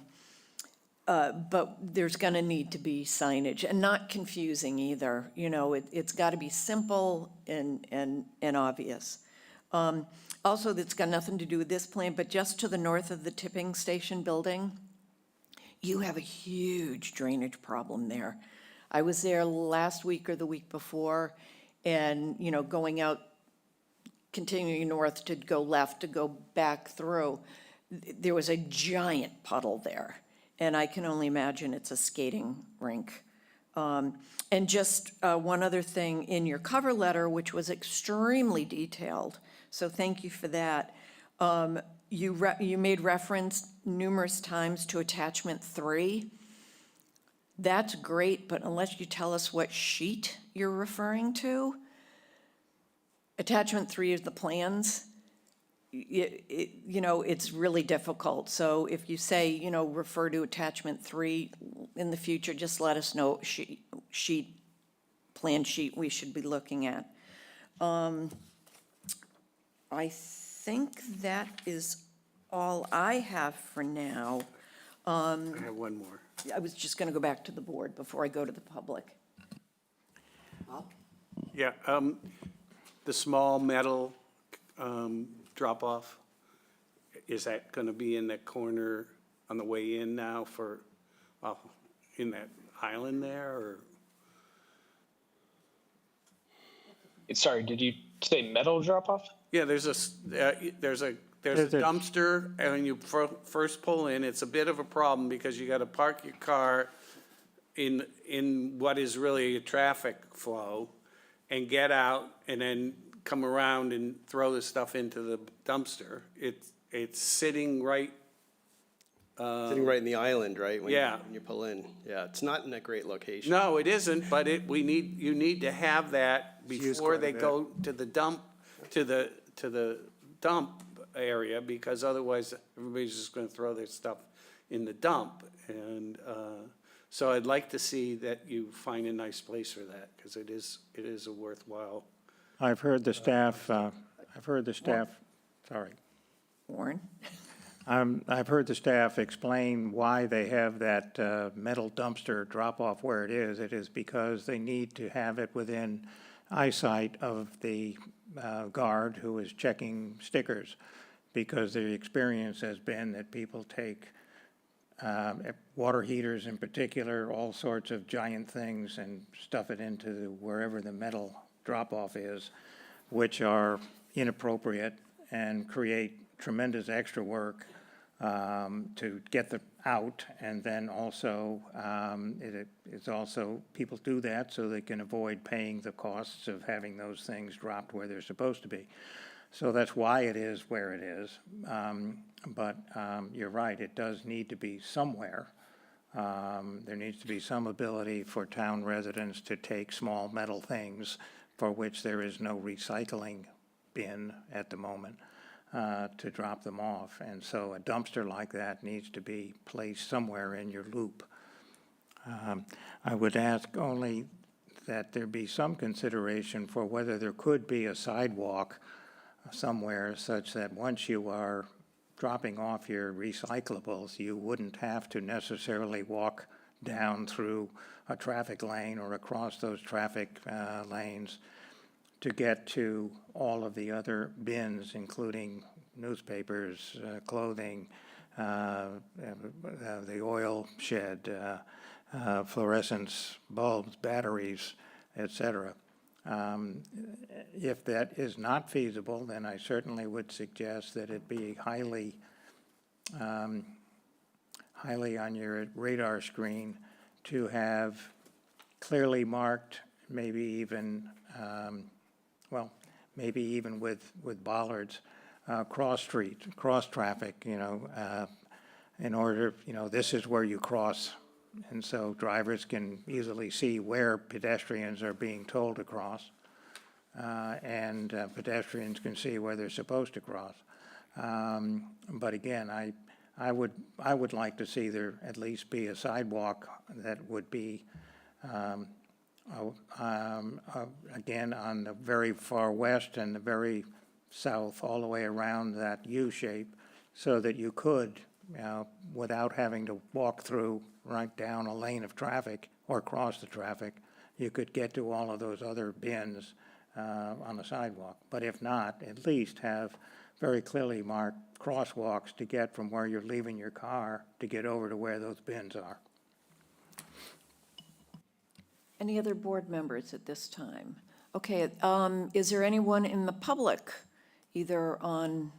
C: there's gonna need to be signage, and not confusing either. You know, it's gotta be simple and obvious. Also, that's got nothing to do with this plan, but just to the north of the tipping station building, you have a huge drainage problem there. I was there last week or the week before, and, you know, going out, continuing north to go left, to go back through, there was a giant puddle there. And I can only imagine it's a skating rink. And just one other thing, in your cover letter, which was extremely detailed, so thank you for that. You made reference numerous times to attachment 3. That's great, but unless you tell us what sheet you're referring to, attachment 3 is the plans. You know, it's really difficult. So if you say, you know, refer to attachment 3 in the future, just let us know what plan sheet we should be looking at. I think that is all I have for now.
B: I have one more.
C: I was just gonna go back to the board before I go to the public.
B: Yeah, the small metal drop-off, is that gonna be in that corner on the way in now for, in that island there, or?
F: Sorry, did you say metal drop-off?
B: Yeah, there's a dumpster, and when you first pull in, it's a bit of a problem because you gotta park your car in what is really a traffic flow and get out and then come around and throw the stuff into the dumpster. It's sitting right.
E: Sitting right in the island, right?
B: Yeah.
E: When you pull in. Yeah, it's not in a great location.
B: No, it isn't, but you need to have that before they go to the dump, to the dump area, because otherwise everybody's just gonna throw their stuff in the dump. And, so I'd like to see that you find a nice place for that, because it is a worthwhile.
H: I've heard the staff, sorry.
C: Warren?
H: I've heard the staff explain why they have that metal dumpster drop-off where it is. It is because they need to have it within eyesight of the guard who is checking stickers, because the experience has been that people take water heaters in particular, all sorts of giant things, and stuff it into wherever the metal drop-off is, which are inappropriate and create tremendous extra work to get them out. And then also, it's also, people do that so they can avoid paying the costs of having those things dropped where they're supposed to be. So that's why it is where it is. But you're right, it does need to be somewhere. There needs to be some ability for town residents to take small metal things for which there is no recycling bin at the moment, to drop them off. And so a dumpster like that needs to be placed somewhere in your loop. I would ask only that there be some consideration for whether there could be a sidewalk somewhere such that once you are dropping off your recyclables, you wouldn't have to necessarily walk down through a traffic lane or across those traffic lanes to get to all of the other bins, including newspapers, clothing, the oil shed, fluorescents, bulbs, batteries, et cetera. If that is not feasible, then I certainly would suggest that it be highly on your radar screen to have clearly marked, maybe even, maybe even with bollards, cross traffic, in order, this is where you cross. And so drivers can easily see where pedestrians are being told to cross. And pedestrians can see where they're supposed to cross. But again, I would like to see there at least be a sidewalk that would be, again, on the very far west and the very south, all the way around that U shape, so that you could, without having to walk through right down a lane of traffic or cross the traffic, you could get to all of those other bins on the sidewalk. But if not, at least have very clearly marked crosswalks to get from where you're leaving your car to get over to where those bins are.
C: Any other board members at this time? Okay, is there anyone in the public, either on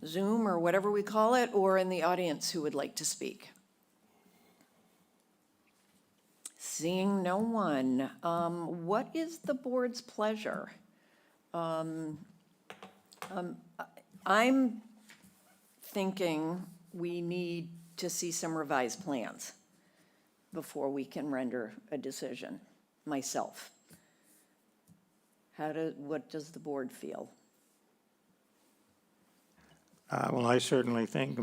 C: Zoom or whatever we call it, or in the audience who would like to speak? Seeing no one, what is the board's pleasure? I'm thinking we need to see some revised plans before we can render a decision, myself. What does the board feel?
H: Well, I certainly think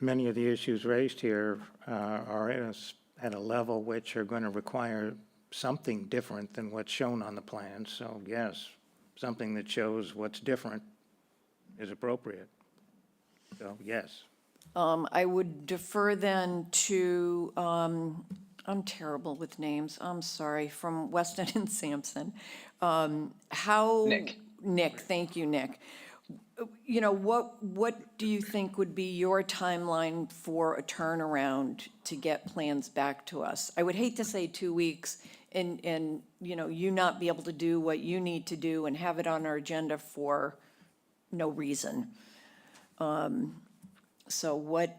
H: many of the issues raised here are at a level which are going to require something different than what's shown on the plan. So yes, something that shows what's different is appropriate. So yes.
C: I would defer then to, I'm terrible with names, I'm sorry, from Weston and Sampson.
F: Nick.
C: Nick, thank you, Nick. What do you think would be your timeline for a turnaround to get plans back to us? I would hate to say 2 weeks and you not be able to do what you need to do and have it on our agenda for no reason. So what?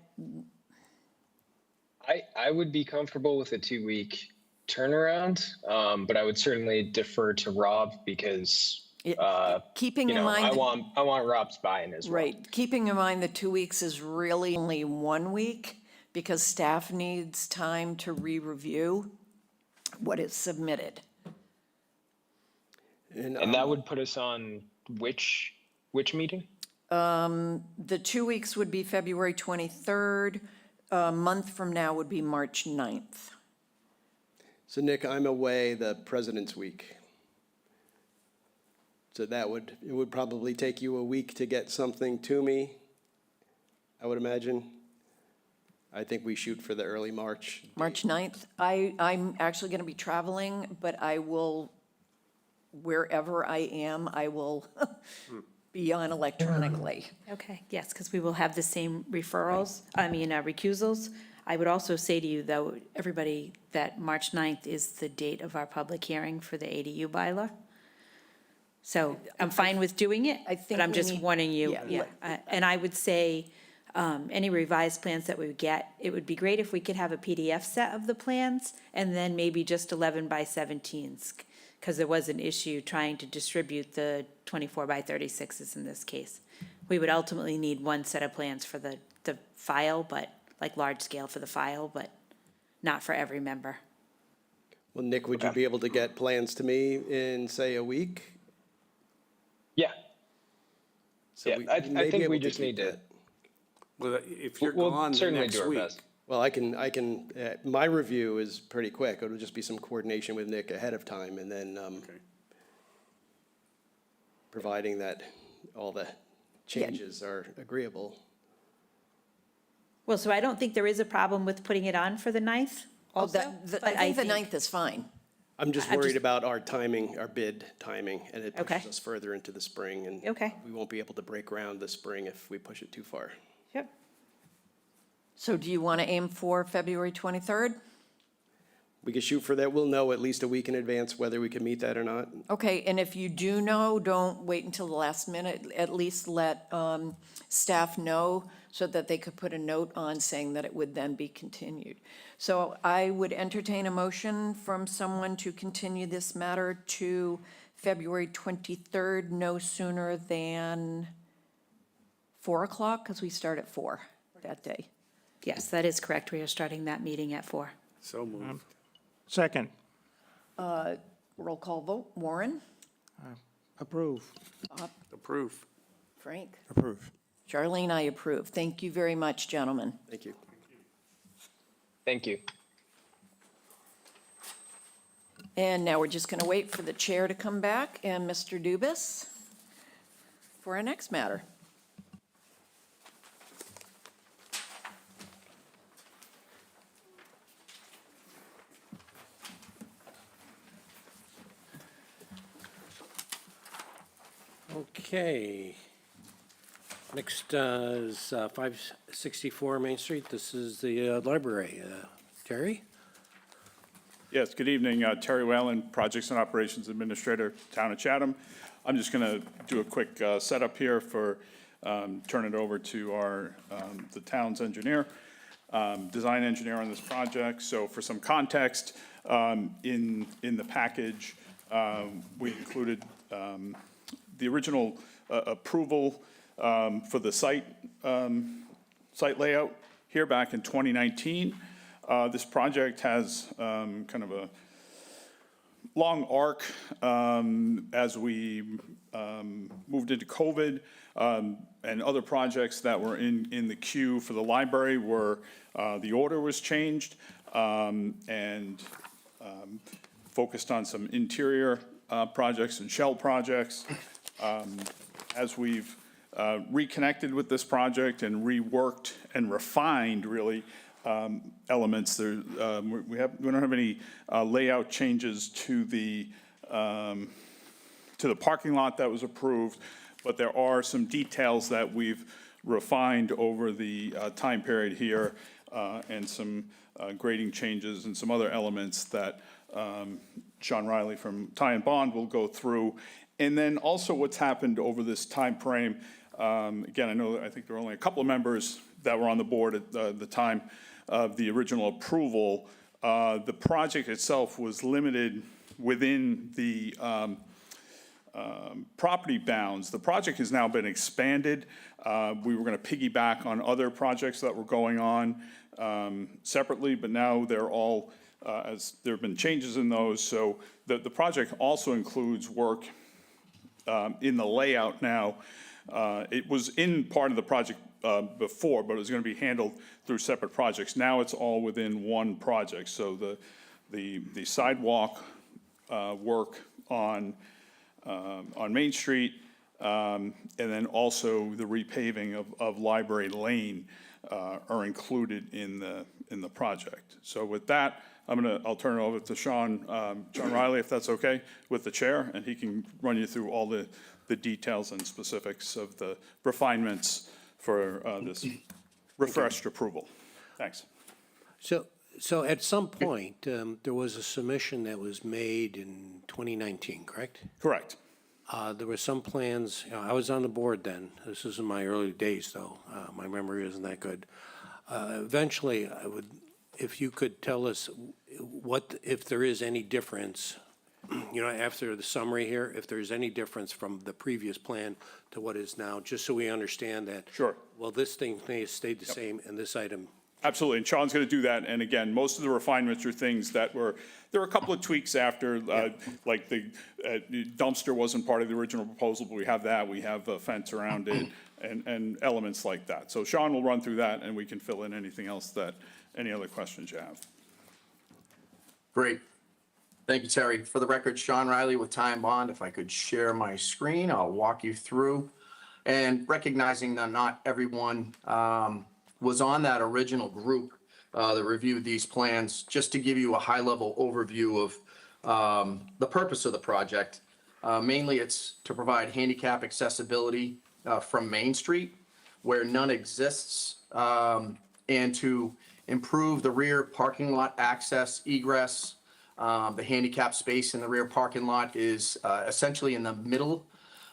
F: I would be comfortable with a 2-week turnaround, but I would certainly defer to Rob because
C: Keeping in mind.
F: I want Rob's buy-in as well.
C: Right, keeping in mind that 2 weeks is really only 1 week because staff needs time to re-review what is submitted.
F: And that would put us on which meeting?
C: The 2 weeks would be February 23rd. A month from now would be March 9th.
E: So Nick, I'm away the President's Week. So it would probably take you a week to get something to me, I would imagine. I think we shoot for the early March.
C: March 9th. I'm actually going to be traveling, but I will, wherever I am, I will be on electronically.
G: Okay, yes, because we will have the same recusals. I would also say to you, though, everybody, that March 9th is the date of our public hearing for the ADU bylaw. So I'm fine with doing it,
C: I think
G: but I'm
C: we
G: just
C: need-
G: warning you,
C: yeah,
G: And I would say, any revised plans that we get, it would be great if we could have a PDF set of the plans, and then maybe just 11 by 17s, because there was an issue trying to distribute the 24 by 36s in this case. We would ultimately need one set of plans for the file, but, like large scale for the file, but not for every member.
E: Well, Nick, would you be able to get plans to me in, say, a week?
F: Yeah.
E: So
F: Yeah,
E: we
F: I
E: may be
F: think we
E: able to
F: just
E: keep
F: need to.
E: that.
B: Well, if you're
F: We'll
B: gone the
F: certainly
B: next
F: do our
B: week.
F: best.
E: Well, I can, my review is pretty quick. It'll just be some coordination with Nick ahead of time, and then, providing that all the changes are agreeable.
G: Well, so I don't think there is a problem with putting it on for the 9th also.
C: I think the 9th is fine.
E: I'm just
G: I'm
E: worried
G: just-
E: about our timing, our bid timing, and it pushes
G: Okay.
E: us further into the spring, and
G: Okay.
E: we won't be able to break ground this spring if we push it too far.
G: Yep.
C: So do you want to aim for February 23rd?
E: We can shoot for that. We'll know at least a week in advance whether we can meet that or not.
C: Okay, and if you do know, don't wait until the last minute. At least let staff know so that they could put a note on saying that it would then be continued. So I would entertain a motion from someone to continue this matter to February 23rd, no sooner than 4 o'clock, because we start at 4 that day.
G: Yes, that is correct. We are starting that meeting at 4.
B: So moved.
H: Second,
C: Roll call vote. Warren?
H: approve.
B: Approve.
C: Frank?
I: Approve.
C: Charlene, I approve. Thank you very much, gentlemen.
E: Thank you.
F: Thank you.
C: And now we're just going to wait for the chair to come back and Mr. Dubus for our next matter.
A: Okay. Next is 564 Main Street. This is the library. Terry?
J: Yes, good evening. Terry Whalen, Projects and Operations Administrator, Town of Chatham. I'm just going to do a quick setup here for, turn it over to our, the town's engineer, design engineer on this project. So for some context, in the package, we included the original approval for the site layout here back in 2019. This project has kind of a long arc as we moved into COVID, and other projects that were in the queue for the library were, the order was changed, and focused on some interior projects and shell projects. As we've reconnected with this project and reworked and refined, really, elements, there, we don't have any layout changes to the parking lot that was approved, but there are some details that we've refined over the time period here, and some grading changes and some other elements that Sean Riley from Ty and Bond will go through. And then also what's happened over this time frame. Again, I think there were only a couple of members that were on the board at the time of the original approval. The project itself was limited within the property bounds. The project has now been expanded. We were going to piggyback on other projects that were going on separately, but now they're all, as there have been changes in those. So the project also includes work in the layout now. It was in part of the project before, but it was going to be handled through separate projects. Now it's all within one project. So the sidewalk work on Main Street, and then also the repaving of Library Lane are included in the project. So with that, I'll turn it over to Sean Riley, if that's okay, with the chair, and he can run you through all the details and specifics of the refinements for this refreshed approval. Thanks.
A: So at some point, there was a submission that was made in 2019, correct?
J: Correct.
A: There were some plans, I was on the board then. This is in my early days, though. My memory isn't that good. Eventually, if you could tell us if there is any difference, after the summary here, if there's any difference from the previous plan to what is now, just so we understand that.
J: Sure.
A: Well, this thing may have stayed the same, and this item.
J: Absolutely, and Sean's going to do that. And again, most of the refinements are things that there were a couple of tweaks after, like the dumpster wasn't part of the original proposal, but we have that. We have a fence around it and elements like that. So Sean will run through that, and we can fill in anything else any other questions you have.
K: Great. Thank you, Terry. For the record, Sean Riley with Ty and Bond. If I could share my screen, I'll walk you through. And recognizing that not everyone was on that original group that reviewed these plans, just to give you a high-level overview of the purpose of the project. Mainly, it's to provide handicap accessibility from Main Street, where none exists, and to improve the rear parking lot access, egress. The handicap space in the rear parking lot is essentially in the middle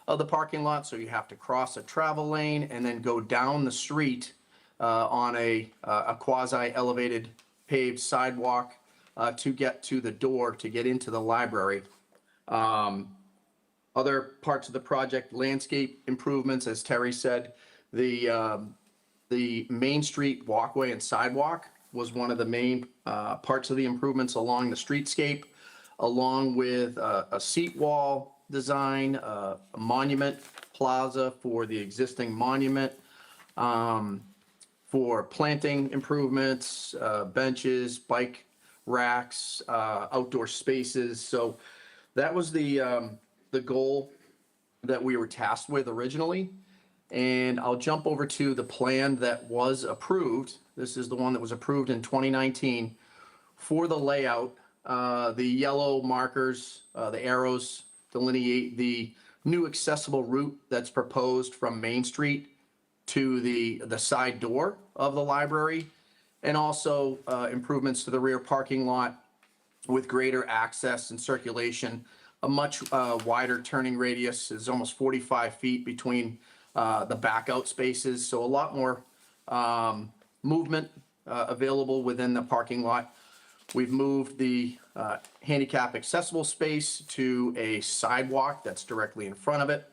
K: of the parking lot, so you have to cross a travel lane and then go down the street on a quasi-elevated paved sidewalk to get to the door to get into the library. Other parts of the project, landscape improvements, as Terry said, the the Main Street walkway and sidewalk was one of the main parts of the improvements along the streetscape, along with a seat wall design, a monument plaza for the existing monument, for planting improvements, benches, bike racks, outdoor spaces. So that was the goal that we were tasked with originally. And I'll jump over to the plan that was approved. This is the one that was approved in 2019 for the layout. The yellow markers, the arrows delineate the new accessible route that's proposed from Main Street to the side door of the library, and also improvements to the rear parking lot with greater access and circulation. A much wider turning radius is almost 45 feet between the back out spaces, so a lot more movement available within the parking lot. We've moved the handicap accessible space to a sidewalk that's directly in front of it,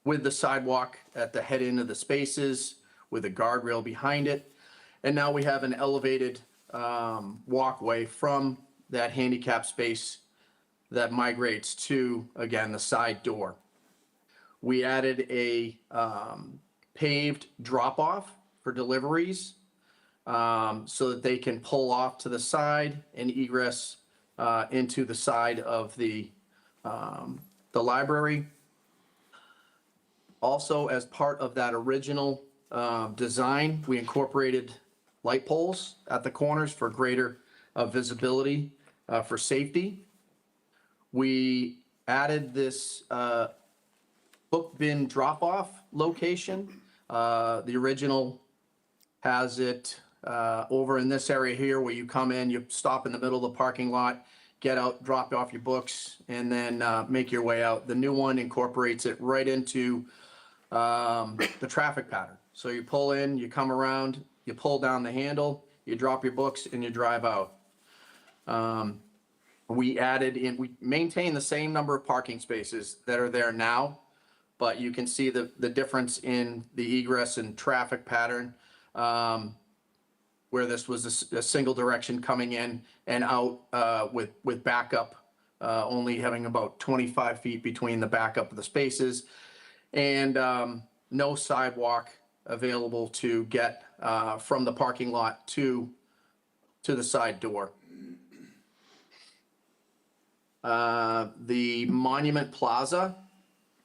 K: with the sidewalk at the head end of the spaces, with a guardrail behind it. And now we have an elevated walkway from that handicap space that migrates to, again, the side door. We added a paved drop-off for deliveries so that they can pull off to the side and egress into the side of the library. Also, as part of that original design, we incorporated light poles at the corners for greater visibility for safety. We added this book bin drop-off location. The original has it over in this area here where you come in, you stop in the middle of the parking lot, get out, drop off your books, and then make your way out. The new one incorporates it right into the traffic pattern. So you pull in, you come around, you pull down the handle, you drop your books, and you drive out. We maintain the same number of parking spaces that are there now, but you can see the difference in the egress and traffic pattern, where this was a single direction coming in and out with backup, only having about 25 feet between the backup of the spaces, and no sidewalk available to get from the parking lot to the side door. The Monument Plaza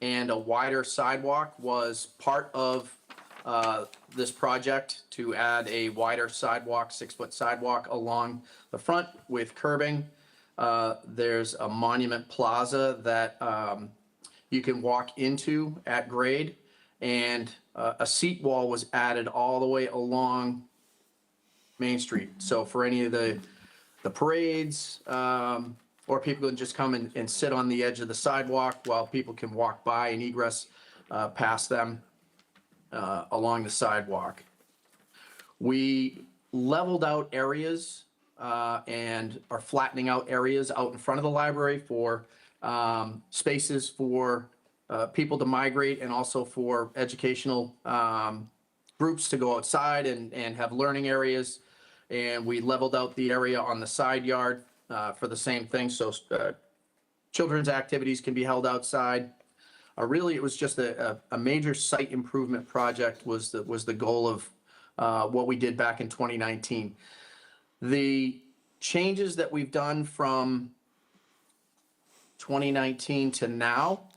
K: and a wider sidewalk was part of this project to add a wider sidewalk, 6-foot sidewalk along the front with curbing. There's a Monument Plaza that you can walk into at grade, and a seat wall was added all the way along Main Street. So for any of the parades, or people can just come and sit on the edge of the sidewalk while people can walk by and egress past them along the sidewalk. We leveled out areas and are flattening out areas out in front of the library for spaces for people to migrate, and also for educational groups to go outside and have learning areas. And we leveled out the area on the side yard for the same thing, so children's activities can be held outside. Really, it was just a major site improvement project was the goal of what we did back in 2019. The changes that we've done from 2019 to now,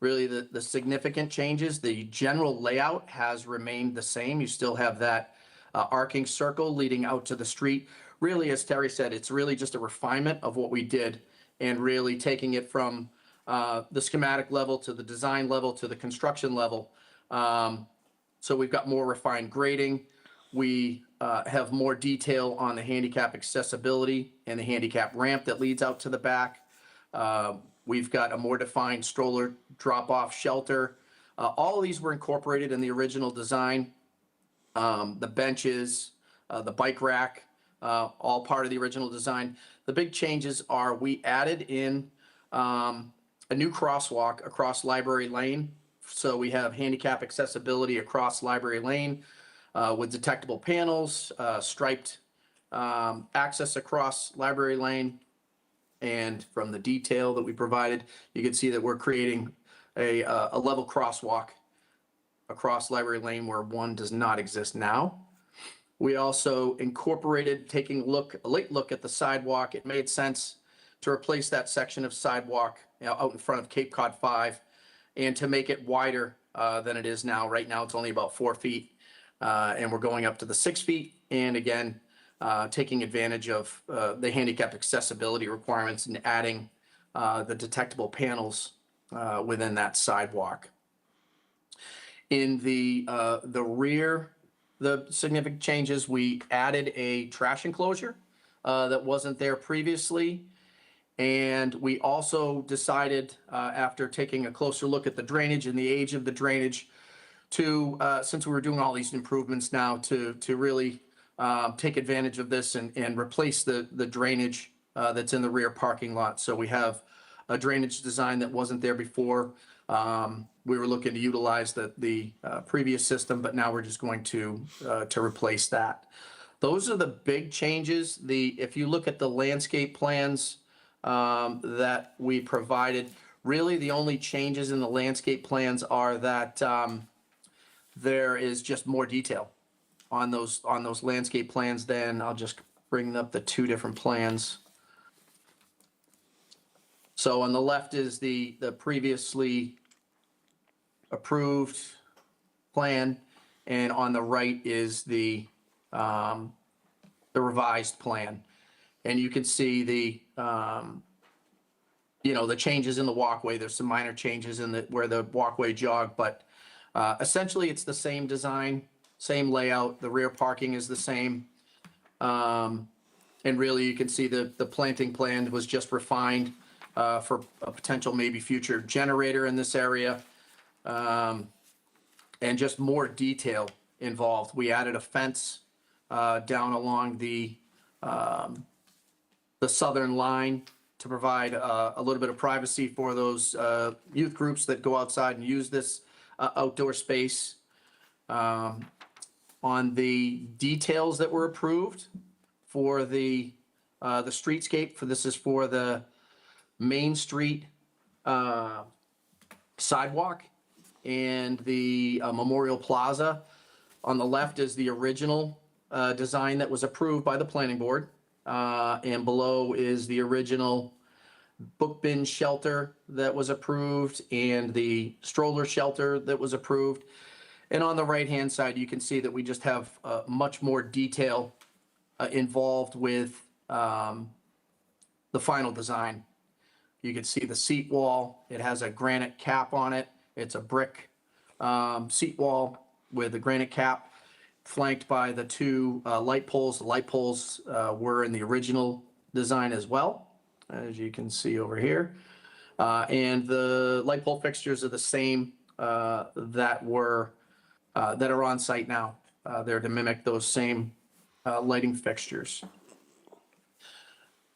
K: really the significant changes, the general layout has remained the same. You still have that arcing circle leading out to the street. Really, as Terry said, it's really just a refinement of what we did, and really taking it from the schematic level to the design level to the construction level. So we've got more refined grading. We have more detail on the handicap accessibility and the handicap ramp that leads out to the back. We've got a more defined stroller drop-off shelter. All of these were incorporated in the original design. The benches, the bike rack, all part of the original design. The big changes are we added in a new crosswalk across Library Lane So we have handicap accessibility across Library Lane with detectable panels, striped access across Library Lane. And from the detail that we provided, you can see that we're creating a level crosswalk across Library Lane where one does not exist now. We also incorporated taking a late look at the sidewalk. It made sense to replace that section of sidewalk out in front of Cape Cod 5 and to make it wider than it is now. Right now, it's only about 4 feet, and we're going up to the 6 feet. And again, taking advantage of the handicap accessibility requirements and adding the detectable panels within that sidewalk. In the rear, the significant changes, we added a trash enclosure that wasn't there previously. And we also decided, after taking a closer look at the drainage and the age of the drainage, to, since we were doing all these improvements now, to really take advantage of this and replace the drainage that's in the rear parking lot. So we have a drainage design that wasn't there before. We were looking to utilize the previous system, but now we're just going to replace that. Those are the big changes. If you look at the landscape plans that we provided, really the only changes in the landscape plans are that there is just more detail on those landscape plans. Then I'll just bring up the two different plans. So on the left is the previously approved plan, and on the right is the revised plan. And you can see the changes in the walkway. There's some minor changes in where the walkway jogged, but essentially it's the same design, same layout. The rear parking is the same. And really you can see the planting plan was just refined for a potential maybe future generator in this area. And just more detail involved. We added a fence down along the southern line to provide a little bit of privacy for those youth groups that go outside and use this outdoor space. On the details that were approved for the streetscape, this is for the Main Street sidewalk and the Memorial Plaza. On the left is the original design that was approved by the planning board. And below is the original book bin shelter that was approved and the stroller shelter that was approved. And on the right-hand side, you can see that we just have much more detail involved with the final design. You can see the seat wall. It has a granite cap on it. It's a brick seat wall with a granite cap flanked by the two light poles. The light poles were in the original design as well, as you can see over here. And the light pole fixtures are the same that are on site now. They're to mimic those same lighting fixtures.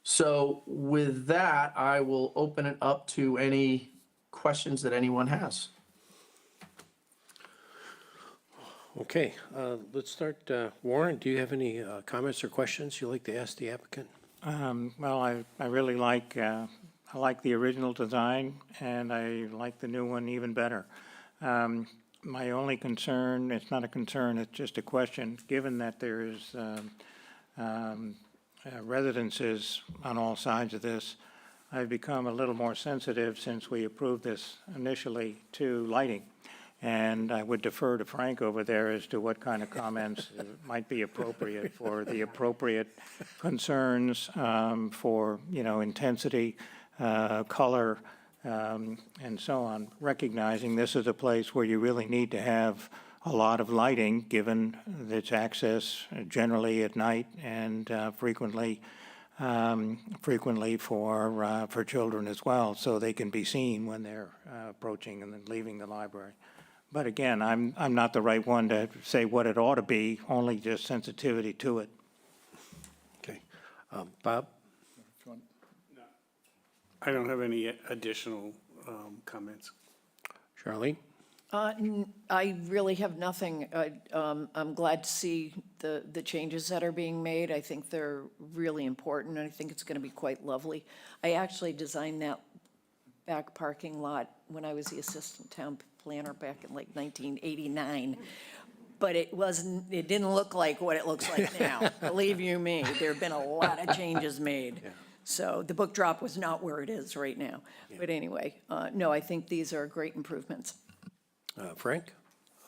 K: So with that, I will open it up to any questions that anyone has.
A: Okay, let's start. Warren, do you have any comments or questions you'd like to ask the applicant?
H: Well, I really like, I like the original design, and I like the new one even better. My only concern, it's not a concern, it's just a question, given that there's residences on all sides of this, I've become a little more sensitive since we approved this initially to lighting. And I would defer to Frank over there as to what kind of comments might be appropriate for the appropriate concerns for, intensity, color, and so on, recognizing this is a place where you really need to have a lot of lighting, given its access generally at night and frequently for children as well, so they can be seen when they're approaching and then leaving the library. But again, I'm not the right one to say what it ought to be, only just sensitivity to it.
A: Okay. Bob?
B: I don't have any additional comments.
A: Charlene?
C: I really have nothing. I'm glad to see the changes that are being made. I think they're really important, and I think it's going to be quite lovely. I actually designed that back parking lot when I was the assistant town planner back in like 1989. But it didn't look like what it looks like now. Believe you me, there have been a lot of changes made. So the book drop was not where it is right now. But anyway, no, I think these are great improvements.
A: Frank?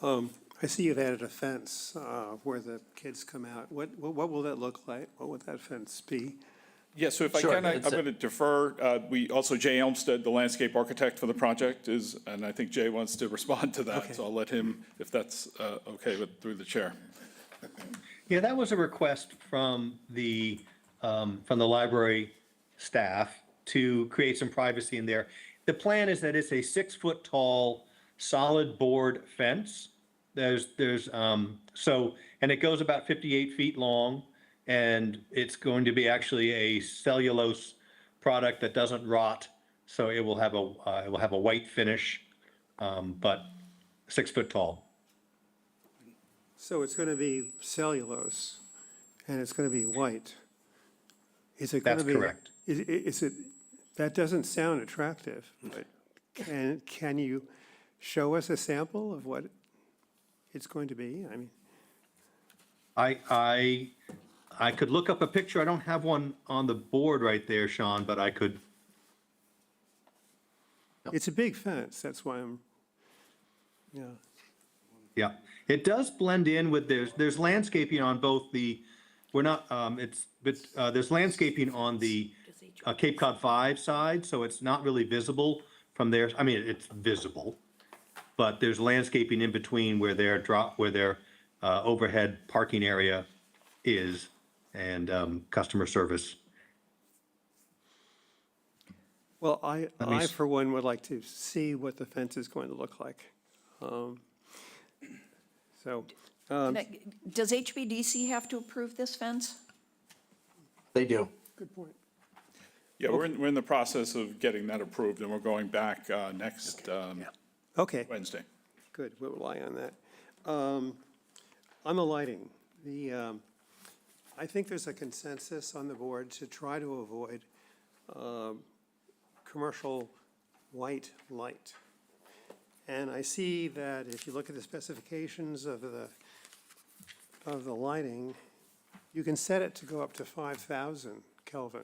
I: I see you've added a fence where the kids come out. What will that look like? What would that fence be?
J: Yeah, so if I
A: Sure,
J: can, I'm
A: it's a-
J: going to defer. We, also Jay Elmstead, the landscape architect for the project is, and I think Jay wants to respond to that. So I'll let him, if that's okay with, through the chair.
L: Yeah, that was a request from the library staff to create some privacy in there. The plan is that it's a 6-foot-tall, solid board fence. And it goes about 58 feet long, and it's going to be actually a cellulose product that doesn't rot, so it will have a white finish, but 6 foot tall.
I: So it's going to be cellulose, and it's going to be white. Is it going to
L: That's
I: be?
L: correct.
I: Is it, that doesn't sound attractive, but can you show us a sample of what it's going to be? I mean,
L: I could look up a picture. I don't have one on the board right there, Sean, but I could.
I: it's a big fence, that's why yeah.
L: Yeah, it does blend in with, there's landscaping on both the, there's landscaping on the Cape Cod 5 side, so it's not really visible from there. I mean, it's visible, but there's landscaping in between where their overhead parking area is, and customer service.
I: Well, I for one would like to see what the fence is going to look like.
C: Does HVDC have to approve this fence?
K: They do.
I: Good point.
J: Yeah, we're in the process of getting that approved, and we're going back next
I: Okay,
J: Wednesday.
I: good, we'll rely on that. On the lighting, I think there's a consensus on the board to try to avoid commercial white light. And I see that if you look at the specifications of the lighting, you can set it to go up to 5,000 Kelvin.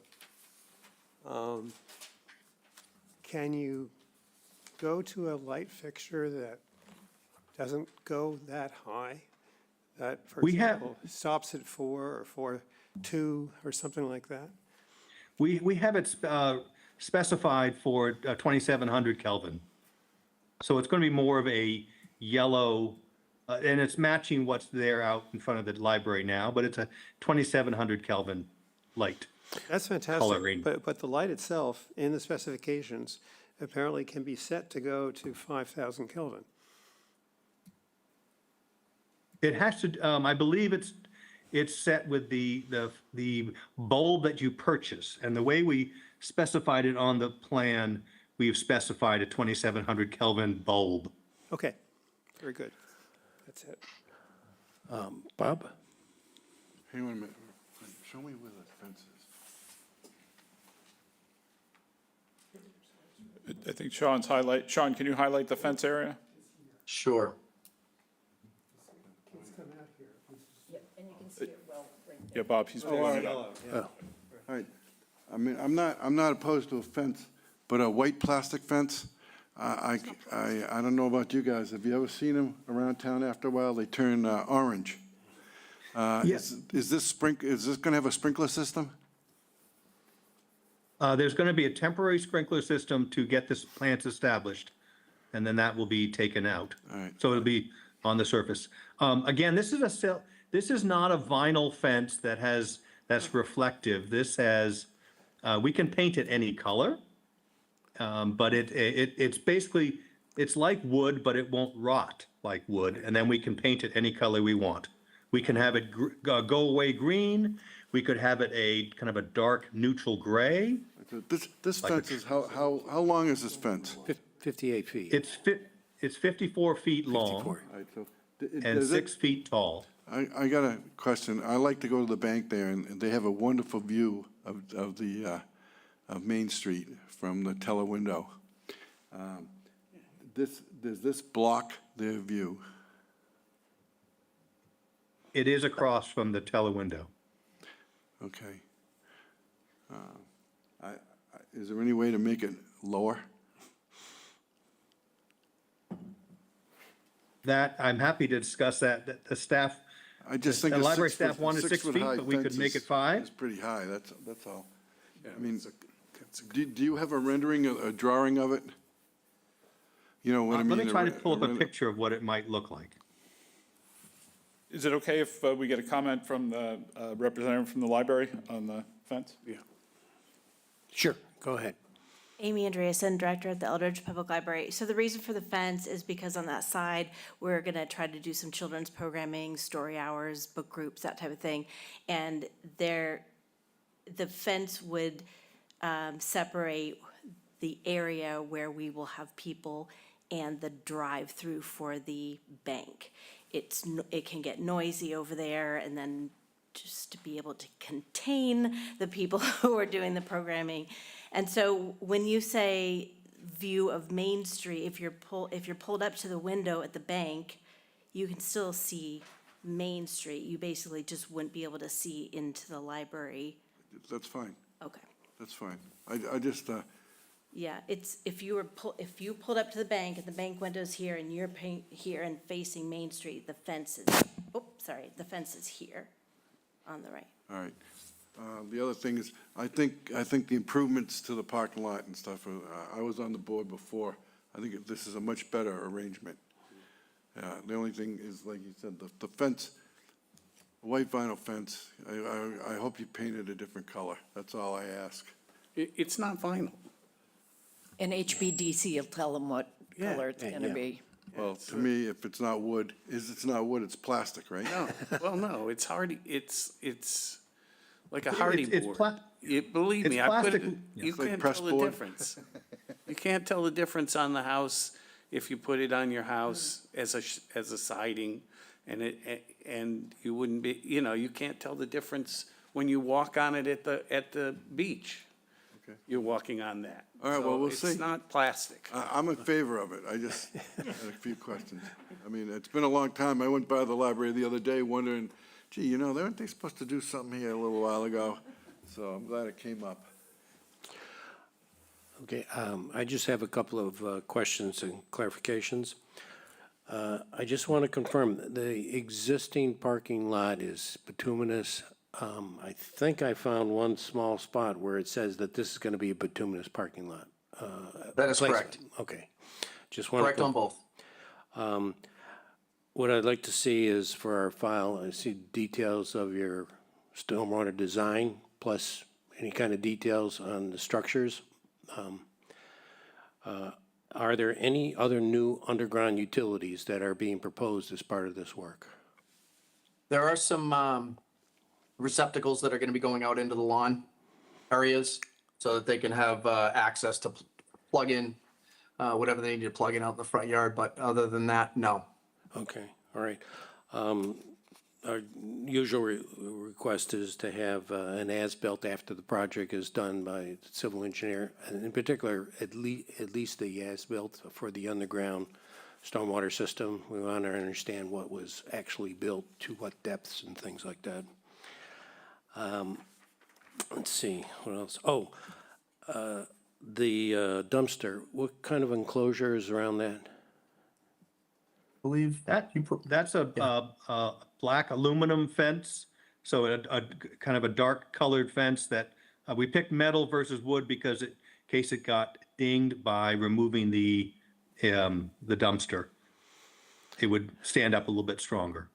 I: Can you go to a light fixture that doesn't go that high? That, for
L: We have-
I: example, stops at 4 or 4.2 or something like that?
L: We have it specified for 2700 Kelvin. So it's going to be more of a yellow, and it's matching what's there out in front of the library now, but it's a 2700 Kelvin light.
I: That's fantastic,
L: Coloring.
I: but the light itself, in the specifications, apparently can be set to go to 5,000 Kelvin.
L: It has to, I believe it's set with the bulb that you purchase. And the way we specified it on the plan, we've specified a 2700 Kelvin bulb.
I: Okay, very good. That's it.
A: Bob?
D: Hang on a minute. Show me where the fence is.
J: I think Sean, can you highlight the fence area?
K: Sure.
C: And you can see it well right there.
J: Yeah, Bob, he's pulling it up.
D: All right. I mean, I'm not opposed to a fence, but a white plastic fence, I don't know about you guys. Have you ever seen them around town after a while? They turn orange.
L: Yes.
D: Is this going to have a sprinkler system?
L: There's going to be a temporary sprinkler system to get this plant established, and then that will be taken out.
D: All right.
L: So it'll be on the surface. Again, this is not a vinyl fence that's reflective. This has, we can paint it any color, but it's basically, it's like wood, but it won't rot like wood, and then we can paint it any color we want. We can have it go away green. We could have it a kind of a dark neutral gray.
D: This fence is, how long is this fence?
A: 58 feet.
L: It's 54 feet long
A: 54.
D: All right, so.
L: and 6 feet tall.
D: I got a question. I like to go to the bank there, and they have a wonderful view of the, of Main Street from the tele window. Does this block their view?
L: It is across from the tele window.
D: Okay. Is there any way to make it lower?
L: That, I'm happy to discuss that. The staff,
D: I just think
L: the
D: a
L: library
D: 6 foot-
L: staff wanted 6
D: 6 foot
L: feet,
D: high
L: but we could
D: fence
L: make it
D: is-
L: 5.
D: It's pretty high, that's all. I mean, do you have a rendering, a drawing of it? You know what I mean?
L: Let me try to pull up a
D: render-
L: picture of what it might look like.
J: Is it okay if we get a comment from the representative from the library on the fence?
B: Yeah.
A: Sure, go ahead.
M: Amy Andreasen, Director at the Eldridge Public Library. So the reason for the fence is because on that side, we're gonna try to do some children's programming, story hours, book groups, that type of thing. And the fence would separate the area where we will have people and the drive-through for the bank. It can get noisy over there, and then just to be able to contain the people who are doing the programming. And so when you say view of Main Street, if you're pulled up to the window at the bank, you can still see Main Street. You basically just wouldn't be able to see into the library.
D: That's fine,
M: Okay.
D: that's fine. I just,
M: Yeah, it's, if you pulled up to the bank and the bank window's here and you're here and facing Main Street, the fence is, the fence is here on the right.
D: all right. The other thing is, I think the improvements to the parking lot and stuff, I was on the board before. I think this is a much better arrangement. The only thing is, like you said, the fence, white vinyl fence, I hope you painted a different color. That's all I ask.
B: It's not vinyl.
C: And HBDC will tell them what
B: Yeah.
C: color it's gonna be.
D: Well, to me, if it's not wood, it's not wood, it's plastic, right?
B: No, well, no, it's hardy, it's like a hardy
L: It's
B: board. Believe me,
L: it's
B: I put
L: plastic.
B: it, you
D: It's like
B: can't
D: pressed
B: tell the
D: board.
B: difference. You can't tell the difference on the house if you put it on your house as a siding, and you wouldn't be, you can't tell the difference when you walk on it at the beach.
D: Okay.
B: You're walking on that.
D: All right, well,
B: So
D: we'll see.
B: It's not plastic.
D: I'm in favor of it. I just had a few questions. I mean, it's been a long time. I went by the library the other day wondering, gee, weren't they supposed to do something here a little while ago? So I'm glad it came up.
A: Okay, I just have a couple of questions and clarifications. I just want to confirm, the existing parking lot is bituminous. I think I found one small spot where it says that this is going to be a bituminous parking lot.
K: That is
A: Place-
K: correct.
A: Okay. Just want
K: Correct
A: to.
K: on both.
A: What I'd like to see is for our file, I see details of your stormwater design, plus any kind of details on the structures. Are there any other new underground utilities that are being proposed as part of this work?
K: There are some receptacles that are going to be going out into the lawn areas so that they can have access to plug in whatever they need to plug in out in the front yard. But other than that, no.
A: Okay, all right. Our usual request is to have an as-built after the project is done by the civil engineer, and in particular, at least the as-built for the underground stormwater system. We want to understand what was actually built, to what depths and things like that. Let's see, what else? Oh, the dumpster, what kind of enclosure is around that?
K: Believe
L: That's a black aluminum fence, so a kind of a dark colored fence that, we picked metal versus wood because in case it got dinged by removing the dumpster, it would stand up a little bit stronger.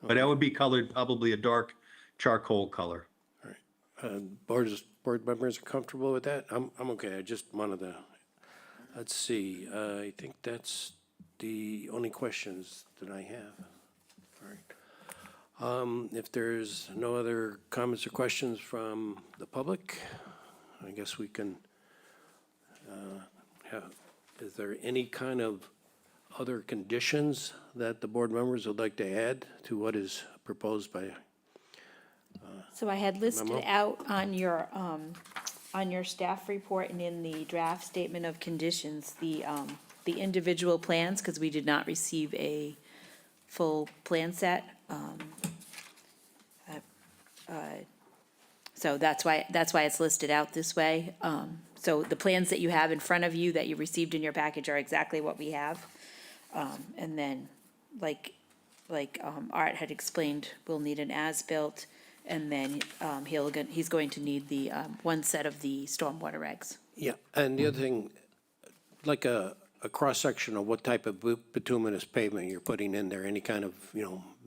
L: But that would be colored probably a dark charcoal color.
A: Board members are comfortable with that? I'm okay, I just wanted to, let's see, I think that's the only questions that I have. All right. If there's no other comments or questions from the public, I guess we can is there any kind of other conditions that the board members would like to add to what is proposed by,
G: So I had listed
A: Memo?
G: out on your staff report and in the draft statement of conditions, the individual plans, because we did not receive a full plan set. So that's why it's listed out this way. So the plans that you have in front of you that you received in your package are exactly what we have. And then, like Art had explained, we'll need an as-built, and then he's going to need the one set of the stormwater regs.
A: yeah, and the other thing, like a cross-section of what type of bituminous pavement you're putting in there, any kind of,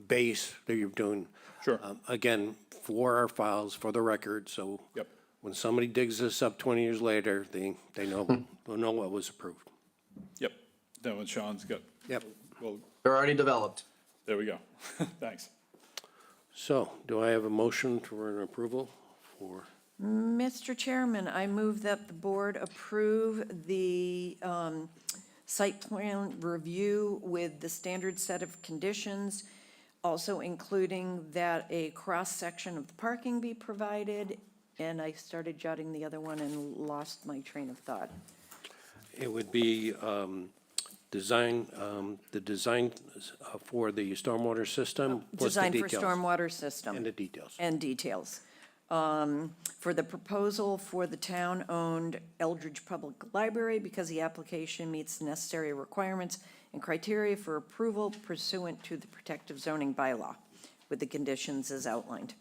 A: base that you're doing.
J: Sure.
A: Again, for our files, for the record, so.
J: Yep.
A: When somebody digs this up 20 years later, they know, they'll know what was approved.
J: Yep, that one Sean's got.
A: Yep.
J: Well,
K: They're already developed.
J: there we go. Thanks.
A: So, do I have a motion for an approval for?
C: Mr. Chairman, I move that the board approve the site plan review with the standard set of conditions, also including that a cross-section of the parking be provided, and I started jotting the other one and lost my train of thought.
A: It would be design, the design for the stormwater system. plus the
C: Design for
A: details.
C: stormwater system.
A: And the details.
C: And details. For the proposal for the town-owned Eldridge Public Library, because the application meets the necessary requirements and criteria for approval pursuant to the protective zoning bylaw, with the conditions as outlined.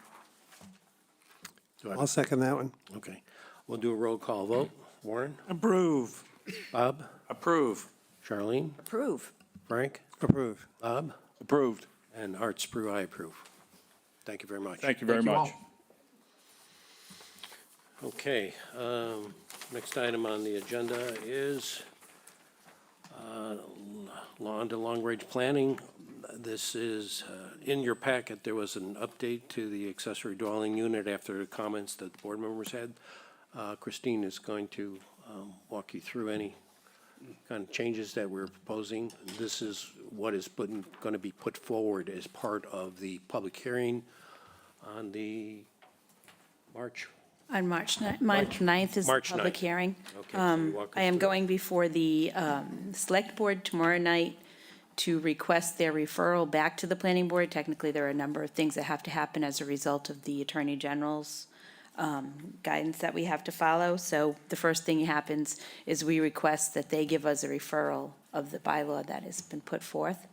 I: I'll second that one.
A: Okay. We'll do a roll call vote. Warren?
I: Approve.
A: Bob?
B: Approve.
A: Charlene?
C: Approve.
A: Frank?
I: Approve.
A: Bob?
D: Approved.
A: And Art Sprue, I approve. Thank you very much.
J: Thank you very
K: Thank you
J: much.
K: all.
A: Okay, next item on the agenda is on to long-range planning. This is, in your packet, there was an update to the accessory dwelling unit after the comments that the board members had. Christine is going to walk you through any kind of changes that we're proposing. This is what is going to be put forward as part of the public hearing on the March.
G: On March 9th is the
A: March
G: public
A: 9th.
G: hearing.
A: Okay, so you walk us
G: I am
A: through.
G: going before the Select Board tomorrow night to request their referral back to the Planning Board. Technically, there are a number of things that have to happen as a result of the Attorney General's guidance that we have to follow. So the first thing happens is we request that they give us a referral of the bylaw that has been put forth.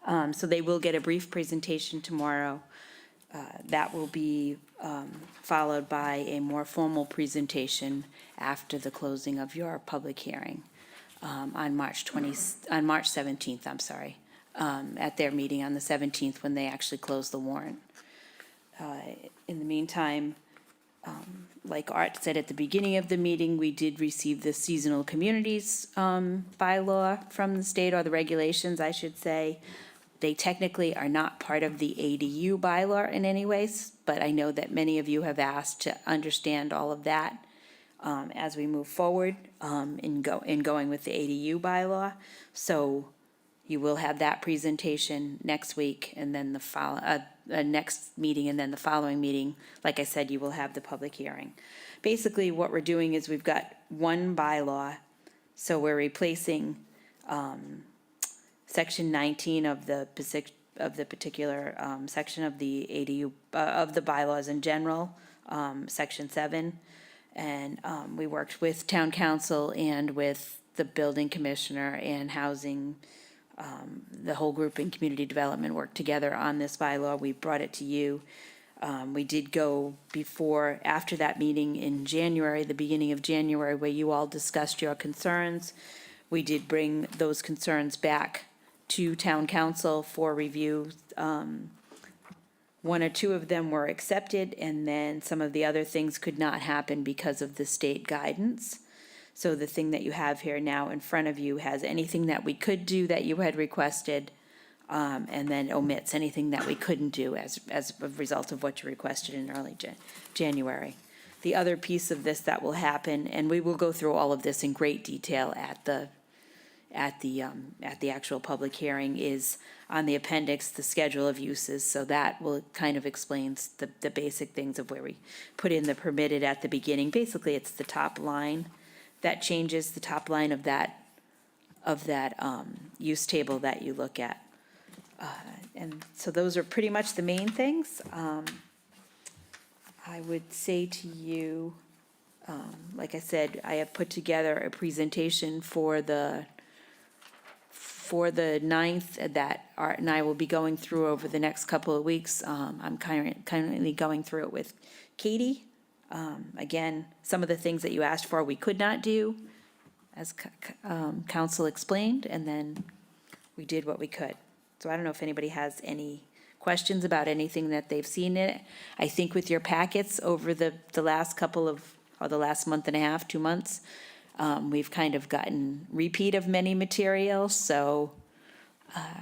G: So they will get a brief presentation tomorrow. That will be followed by a more formal presentation after the closing of your public hearing on March 17th, I'm sorry, at their meeting on the 17th when they actually close the warrant. In the meantime, like Art said at the beginning of the meeting, we did receive the seasonal communities bylaw from the state, or the regulations, I should say. They technically are not part of the ADU bylaw in any ways, but I know that many of you have asked to understand all of that as we move forward in going with the ADU bylaw. So you will have that presentation next week, and then the next meeting, and then the following meeting, like I said, you will have the public hearing. Basically, what we're doing is we've got one bylaw, so we're replacing Section 19 of the particular section of the ADU, of the bylaws in general, Section 7. And we worked with town council and with the building commissioner and housing, the whole group in community development worked together on this bylaw. We brought it to you. We did go after that meeting in January, the beginning of January, where you all discussed your concerns. We did bring those concerns back to town council for review. One or two of them were accepted, and then some of the other things could not happen because of the state guidance. So the thing that you have here now in front of you has anything that we could do that you had requested, and then omits anything that we couldn't do as a result of what you requested in early January. The other piece of this that will happen, and we will go through all of this in great detail at the actual public hearing is on the appendix, the schedule of uses. So that will kind of explains the basic things of where we put in the permitted at the beginning. Basically, it's the top line that changes, the top line of that use table that you look at. And so those are pretty much the main things. I would say to you, like I said, I have put together a presentation for the 9th that Art and I will be going through over the next couple of weeks. I'm currently going through it with Katie. Again, some of the things that you asked for, we could not do, as council explained, and then we did what we could. So I don't know if anybody has any questions about anything that they've seen in it. I think with your packets over the last couple of, or the last month and a half, 2 months, we've kind of gotten repeat of many materials, so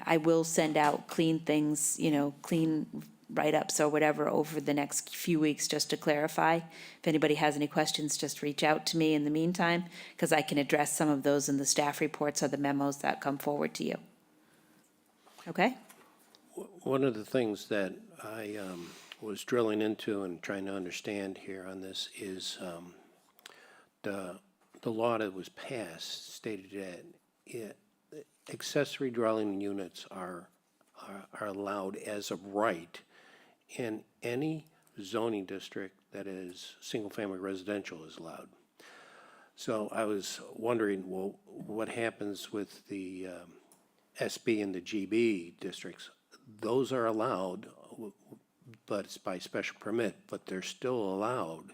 G: I will send out clean things, clean write-ups or whatever over the next few weeks just to clarify. If anybody has any questions, just reach out to me in the meantime, because I can address some of those in the staff reports or the memos that come forward to you. Okay?
A: One of the things that I was drilling into and trying to understand here on this is the law that was passed stated that accessory dwelling units are allowed as of right in any zoning district that is single-family residential is allowed. So I was wondering, well, what happens with the SB and the GB districts? Those are allowed, but it's by special permit, but they're still allowed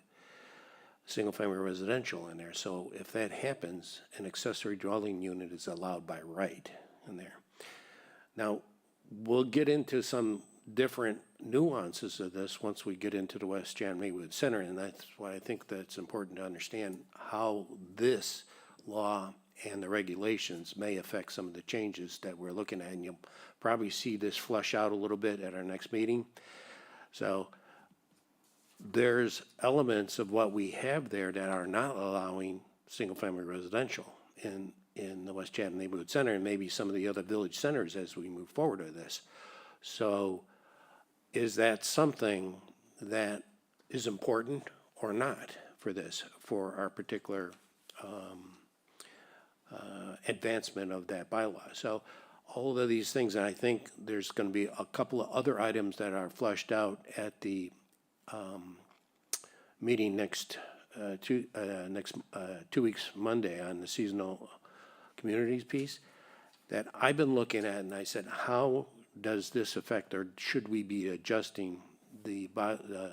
A: single-family residential in there. So if that happens, an accessory dwelling unit is allowed by right in there. Now, we'll get into some different nuances of this once we get into the West Chatham Neighborhood Center, and that's why I think that's important to understand how this law and the regulations may affect some of the changes that we're looking at, and you'll probably see this flush out a little bit at our next meeting. So there's elements of what we have there that are not allowing single-family residential in the West Chatham Neighborhood Center, and maybe some of the other village centers as we move forward with this. So is that something that is important or not for this, for our particular advancement of that bylaw? So all of these things, and I think there's going to be a couple of other items that are fleshed out at the meeting next 2 weeks Monday on the seasonal communities piece that I've been looking at, and I said, how does this affect, or should we be adjusting the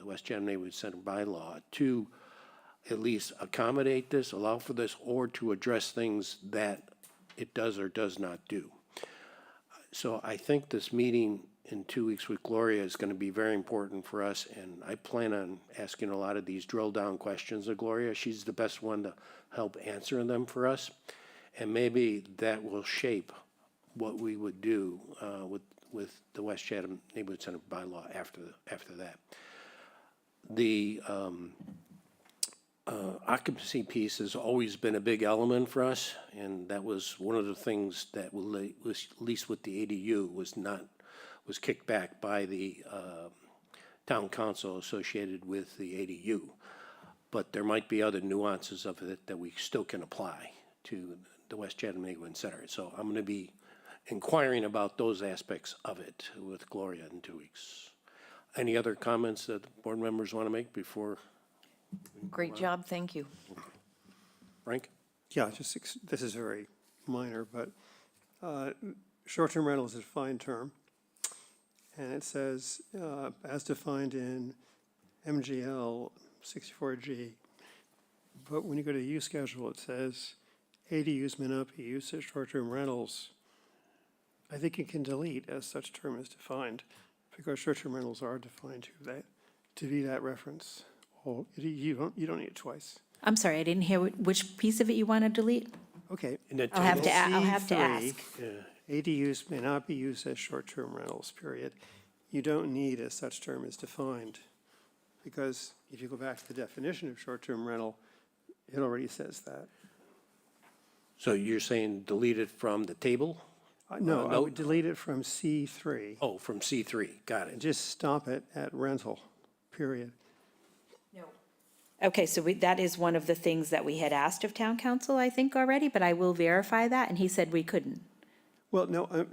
A: West Chatham Neighborhood Center bylaw to at least accommodate this, allow for this, or to address things that it does or does not do? So I think this meeting in 2 weeks with Gloria is going to be very important for us, and I plan on asking a lot of these drill-down questions of Gloria. She's the best one to help answer them for us, and maybe that will shape what we would do with the West Chatham Neighborhood Center bylaw after that. The occupancy piece has always been a big element for us, and that was one of the things that was, at least with the ADU, was kicked back by the town council associated with the ADU. But there might be other nuances of it that we still can apply to the West Chatham Neighborhood Center. So I'm going to be inquiring about those aspects of it with Gloria in 2 weeks. Any other comments that board members want to make before?
C: Great job, thank you.
A: Frank?
I: Yeah, this is very minor, but short-term rental is a defined term. And it says, as defined in MGL 64G. But when you go to the use schedule, it says ADUs may not be used as short-term rentals. I think you can delete as such term is defined, because short-term rentals are defined to be that reference. Or you don't need it twice.
G: I'm sorry, I didn't hear which piece of it you want to delete?
I: Okay.
G: I'll have to ask.
I: ADUs may not be used as short-term rentals, period. You don't need as such term is defined, because if you go back to the definition of short-term rental, it already says that.
A: So you're saying delete it from the table?
I: No, I
A: no.
I: would delete it from C3
A: Oh, from C3, got
I: and
A: it.
I: just stop it at rental, period.
G: Okay, so that is one of the things that we had asked of town council, I think, already, but I will verify that, and he said we couldn't.
I: Well, no,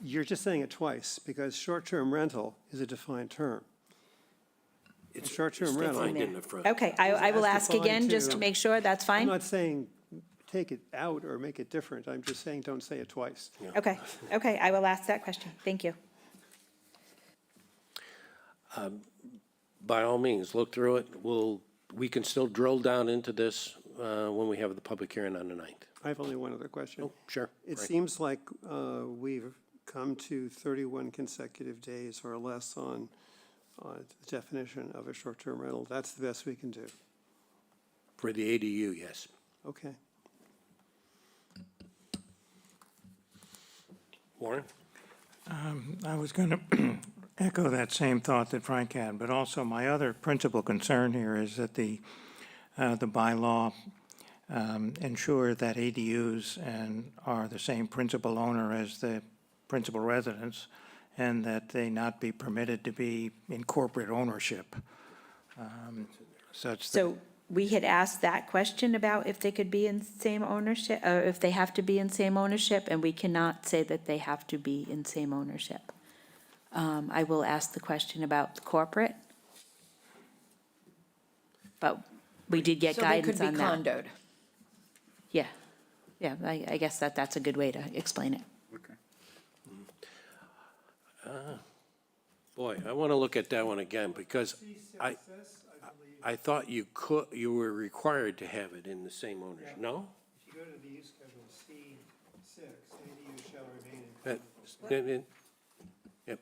I: you're just saying it twice, because short-term rental is a defined term.
A: It's
I: Short-term
A: it's
I: rental.
A: defined in the front.
G: Okay, I will
I: As
G: ask again,
I: defined
G: just
I: to-
G: to make sure, that's
I: I'm
G: fine?
I: not saying take it out or make it different, I'm just saying don't say it twice.
G: Okay, okay, I will ask that question, thank you.
A: By all means, look through it. We can still drill down into this when we have the public hearing on the 9th.
I: I have only one other question.
A: Oh, sure.
I: It
A: right.
I: seems like we've come to 31 consecutive days or less on the definition of a short-term rental. That's the best we can do.
A: For the ADU, yes.
I: Okay.
A: Warren?
H: I was going to echo that same thought that Frank had, but also my other principal concern here is that the bylaw ensure that ADUs are the same principal owner as the principal residence, and that they not be permitted to be in corporate ownership, such that.
G: So we had asked that question about if they could be in same ownership, or if they have to be in same ownership, and we cannot say that they have to be in same ownership. I will ask the question about the corporate. But we did get
C: So they
G: guidance
C: could
G: on
C: be
G: that.
C: condoed.
G: Yeah, yeah, I guess that's a good way to explain it.
A: Boy, I want to look at that one again, because I thought you were required to have it in the same ownership. No?
I: If you go to the use schedule C6, ADU shall remain
A: Yep,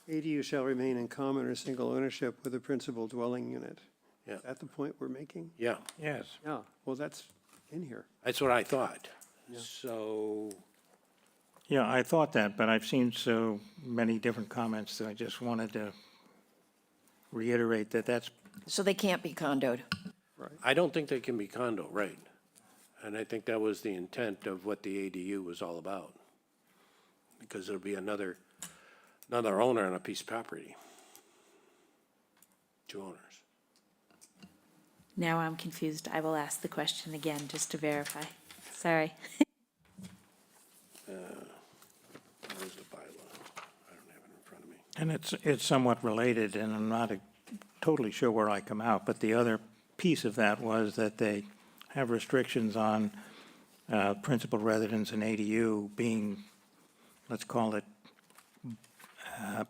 I: ADU shall remain in common or single ownership with a principal dwelling unit.
A: Yeah.
I: Is that the point we're making?
A: yeah,
H: Yes.
I: Yeah, well, that's in here.
A: that's what I thought. So,
H: Yeah, I thought that, but I've seen so many different comments that I just wanted to reiterate that that's
C: So they can't be condoed.
A: I don't think they can be condo, right? And I think that was the intent of what the ADU was all about. Because there'll be another owner on a piece of property. Two owners.
G: Now I'm confused. I will ask the question again, just to verify. Sorry.
A: Where's the bylaw? I don't have it in front of me.
H: And it's somewhat related, and I'm not totally sure where I come out, but the other piece of that was that they have restrictions on principal residence and ADU being, let's call it,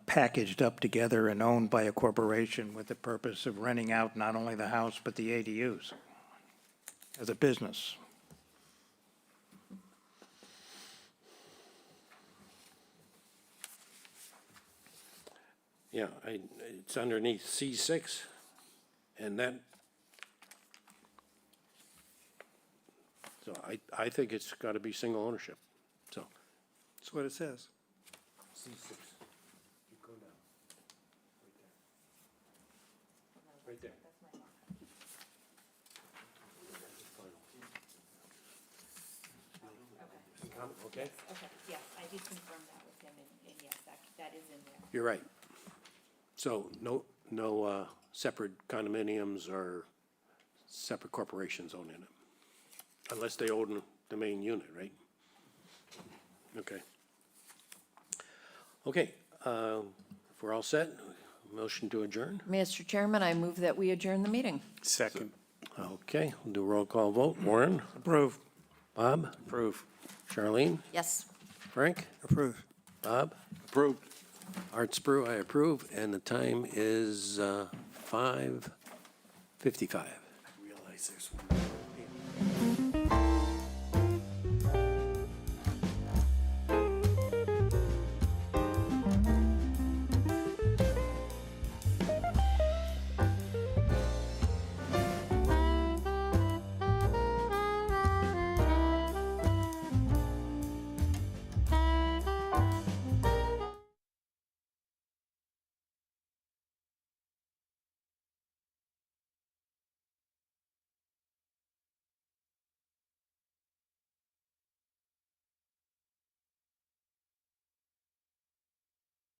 H: packaged up together and owned by a corporation with the purpose of renting out not only the house, but the ADUs as a business.
A: Yeah, it's underneath C6, and that, so I think it's got to be single ownership, so.
I: That's what it says.
A: C6. You go down. Right there. Okay,
G: Okay, yes, I did confirm that with him, and yes, that is in there.
A: you're right. So no separate condominiums or separate corporations owning it, unless they own the main unit, right? Okay. Okay, if we're all set, motion to adjourn?
C: Mr. Chairman, I move that we adjourn the meeting.
B: Second.
A: Okay, we'll do a roll call vote. Warren?
H: Approve.
A: Bob? Approve. Charlene?
C: Yes.
A: Frank?
I: Approved.
A: Bob?
D: Approved.
A: Art Sprue, I approve, and the time is 5:55.
B: I realize there's one.